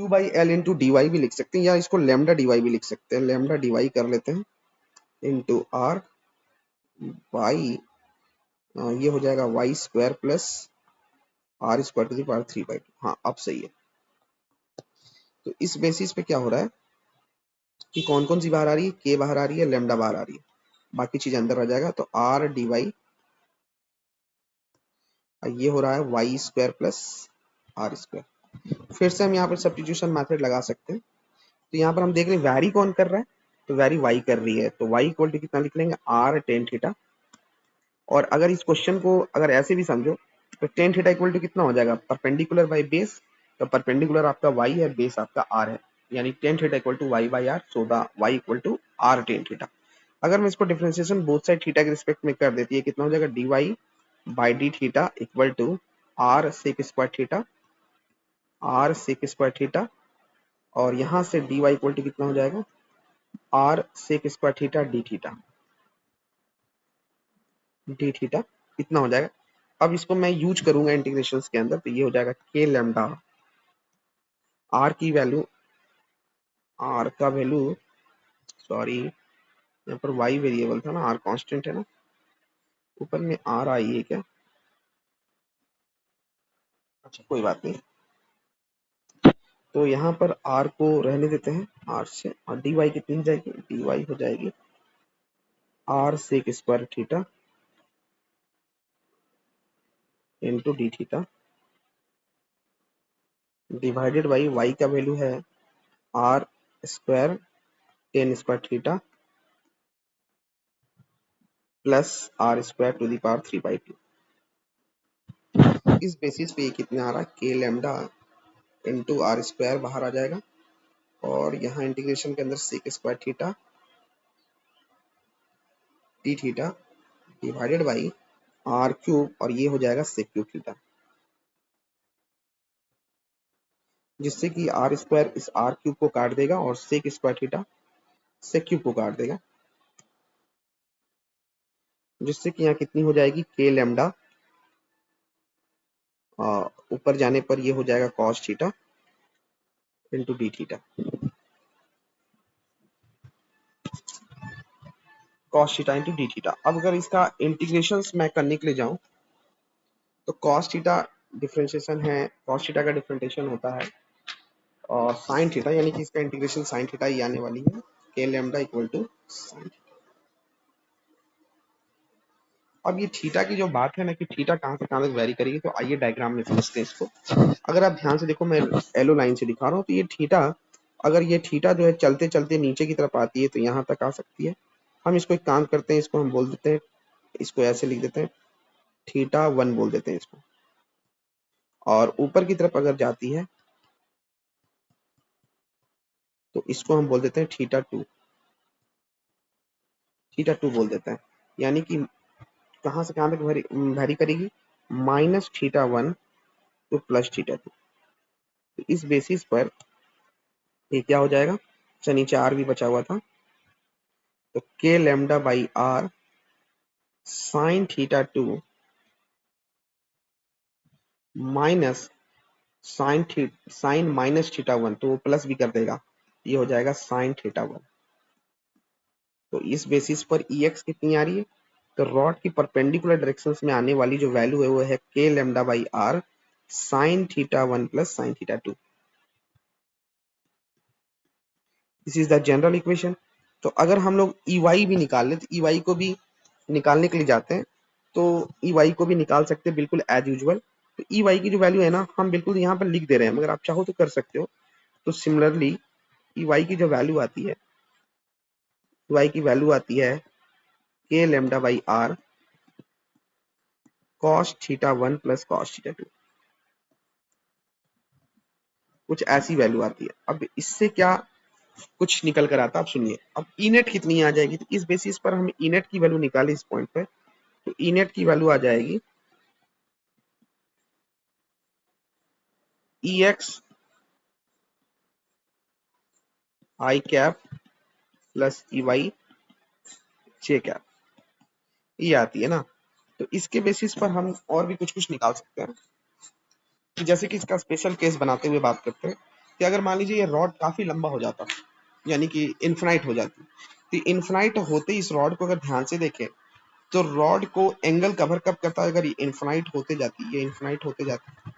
by L into D Y भी लिख सकते हैं, या इसको लैम्डा डी वाई भी लिख सकते हैं, लैम्डा डी वाई कर लेते हैं इंटू आर वाई, ये हो जाएगा Y square plus R square to the power 3/2। हाँ अब सही है। तो इस बेसिस पे क्या हो रहा है कि कौन कौन सी बाहर आ रही है, के बाहर आ रही है, लेमडा बाहर आ रही है, बाकी चीज अंदर आ जाएगा, तो आर डी वाई, ये हो रहा है Y square plus R square. फिर से हम यहाँ पर सब्स्टिट्यूशन मेथड लगा सकते हैं। तो यहाँ पर हम देख रहे हैं वैरी कौन कर रहा है, तो वैरी वाई कर रही है, तो वाई इक्वल टू कितना लिख लेंगे, आर टेन थीटा और अगर इस क्वेश्चन को अगर ऐसे भी समझो तो टेन थीटा इक्वल टू कितना हो जाएगा, परपेंडिकुलर बाई बेस। तो परपेंडिकुलर आपका y है, बेस आपका r है, यानी tan theta equal to y by R, so the y equal to r tan theta. अगर मैं इसको डिफरेंशिएशन बोथ साइड थीटा के रिस्पेक्ट में कर देती है, कितना हो जाएगा, dy by D theta equal to r sec square theta, r sec square theta, और यहाँ से dy इक्वल टू कितना हो जाएगा, r sec square theta D theta, D theta इतना हो जाएगा। अब इसको मैं यूज करूंगा इंटीग्रेशन के अंदर, तो ये हो जाएगा के लैम्डा, आर की वैल्यू, आर का वैल्यू, सॉरी यहाँ पर वाई वेरिएबल था ना, आर कांस्टेंट है ना, ऊपर में आर आई है क्या, अच्छा कोई बात नहीं। तो यहाँ पर आर को रहने देते हैं, आर से, और डी वाई कितनी हो जाएगी, डी वाई हो जाएगी R sec square theta into D theta divided by Y का वैल्यू है R square tan square theta plus R square to the power 3/2। इस बेसिस पे ये कितना आ रहा है, K lambda into are square बाहर आ जाएगा, और यहाँ इंटीग्रेशन के अंदर sec square theta T theta divided by R cube, और ये हो जाएगा सेक क्यूब थीटा, जिससे कि आर स्क्वायर इस आर क्यूब को काट देगा और sec square theta sec cube को काट देगा, जिससे कि यहाँ कितनी हो जाएगी, के लैम्डा, ऊपर जाने पर ये हो जाएगा cos theta into D theta, cos theta into D theta. अब अगर इसका इंटीग्रेशन मैं करने के लिए जाऊं, तो कॉस थीटा डिफरेंशिएशन है, कॉस थीटा का डिफरेंशिएशन होता है और साइन थीटा, यानी कि इसका इंटीग्रेशन साइन थीटा ही आने वाली है, K lambda equal to sign. अब ये थीटा की जो बात है ना कि थीटा कहाँ से कहाँ तक वेरी करेगी, तो आइए डायग्राम में समझते हैं इसको। अगर आप ध्यान से देखो, मैं येलो लाइन से दिखा रहा हूँ, तो ये थीटा, अगर ये थीटा जो है चलते चलते नीचे की तरफ आती है तो यहाँ तक आ सकती है। हम इसको एक काम करते हैं, इसको हम बोल देते हैं, इसको ऐसे लिख देते हैं, थीटा 1 बोल देते हैं इसको। और ऊपर की तरफ अगर जाती है तो इसको हम बोल देते हैं थीटा 2, थीटा 2 बोल देते हैं। यानी कि कहाँ से कहाँ तक वेरी करेगी, minus theta 1 two plus theta 2। तो इस बेसिस पर ये क्या हो जाएगा, अच्छा नीचे आर भी बचा हुआ था, तो K lambda by R sine theta 2 minus sine minus theta 1, तो वो प्लस भी कर देगा, ये हो जाएगा साइन थीटा 1। तो इस बेसिस पर ई एक्स कितनी आ रही है, तो रॉड की परपेंडिकुलर डायरेक्शन में आने वाली जो वैल्यू है वो है K lambda by R sine theta 1 plus sine theta 2। This is the general equation. तो अगर हम लोग ई वाई भी निकाल ले, तो ई वाई को भी निकालने के लिए जाते हैं, तो ई वाई को भी निकाल सकते हैं बिल्कुल एज यूजुअल। तो ई वाई की जो वैल्यू है ना, हम बिल्कुल यहाँ पर लिख दे रहे हैं, मगर आप चाहो तो कर सकते हो। तो सिमिलरली ई वाई की जो वैल्यू आती है, वाई की वैल्यू आती है K lambda by R cos theta 1 plus cos theta 2, कुछ ऐसी वैल्यू आती है। अब इससे क्या कुछ निकल कर आता है, आप सुनिए। अब ई नेट कितनी आ जाएगी, तो इस बेसिस पर हम ई नेट की वैल्यू निकाले इस पॉइंट पे, तो ई नेट की वैल्यू आ जाएगी ई एक्स आई कैप प्लस ई वाई जे कैप, ये आती है ना। तो इसके बेसिस पर हम और भी कुछ कुछ निकाल सकते हैं, कि जैसे कि इसका स्पेशल केस बनाते हुए बात करते हैं कि अगर मान लीजिए ये रॉड काफी लंबा हो जाता, यानी कि इन्फिनाइट हो जाती, तो इन्फिनाइट होते ही इस रॉड को अगर ध्यान से देखें, तो रॉड को एंगल कवर कब करता है, अगर ये इन्फिनाइट होते जाती, ये इन्फिनाइट होते जाती,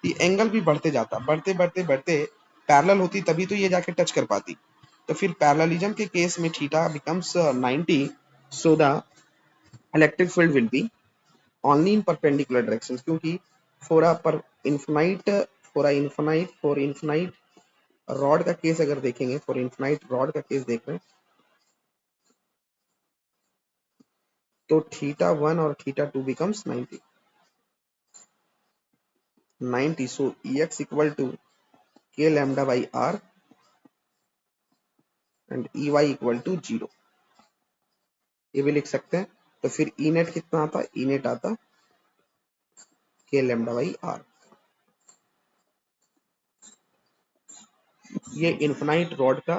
ये एंगल भी बढ़ते जाता, बढ़ते बढ़ते बढ़ते पैरेलल होती, तभी तो ये जाके टच कर पाती। तो फिर पैरेललिज्म के केस में theta becomes 90, so the electric field will be only in perpendicular direction, क्योंकि फॉर अ पर इन्फिनाइट फॉर इन्फिनाइट रॉड का केस अगर देखेंगे, फॉर इन्फिनाइट रॉड का केस देख रहे हैं, तो थीटा 1 और theta 2 becomes 90. 90. So Ex equal to k lambda by r and Ey equal to 0. ये भी लिख सकते हैं. तो फिर E नेट कितना आता? E नेट आता k lambda by r. ये इन्फिनाइट रॉड का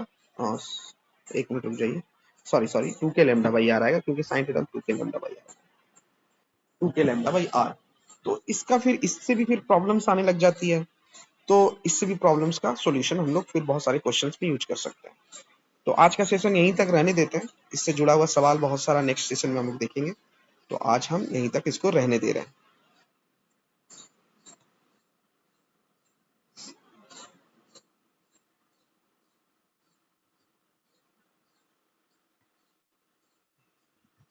एक मिनट रुक जाइए. Sorry 2k lambda by r आएगा क्योंकि sine theta 2k lambda by r. 2k lambda by r. तो इसका फिर इससे भी फिर प्रॉब्लम्स आने लग जाती है. तो इससे भी प्रॉब्लम्स का सॉल्यूशन हम लोग फिर बहुत सारे क्वेश्चंस में यूज कर सकते हैं. तो आज का सेशन यहीं तक रहने देते हैं. इससे जुड़ा हुआ सवाल बहुत सारा नेक्स्ट सेशन में हम लोग देखेंगे. तो आज हम यहीं तक इसको रहने दे रहे हैं.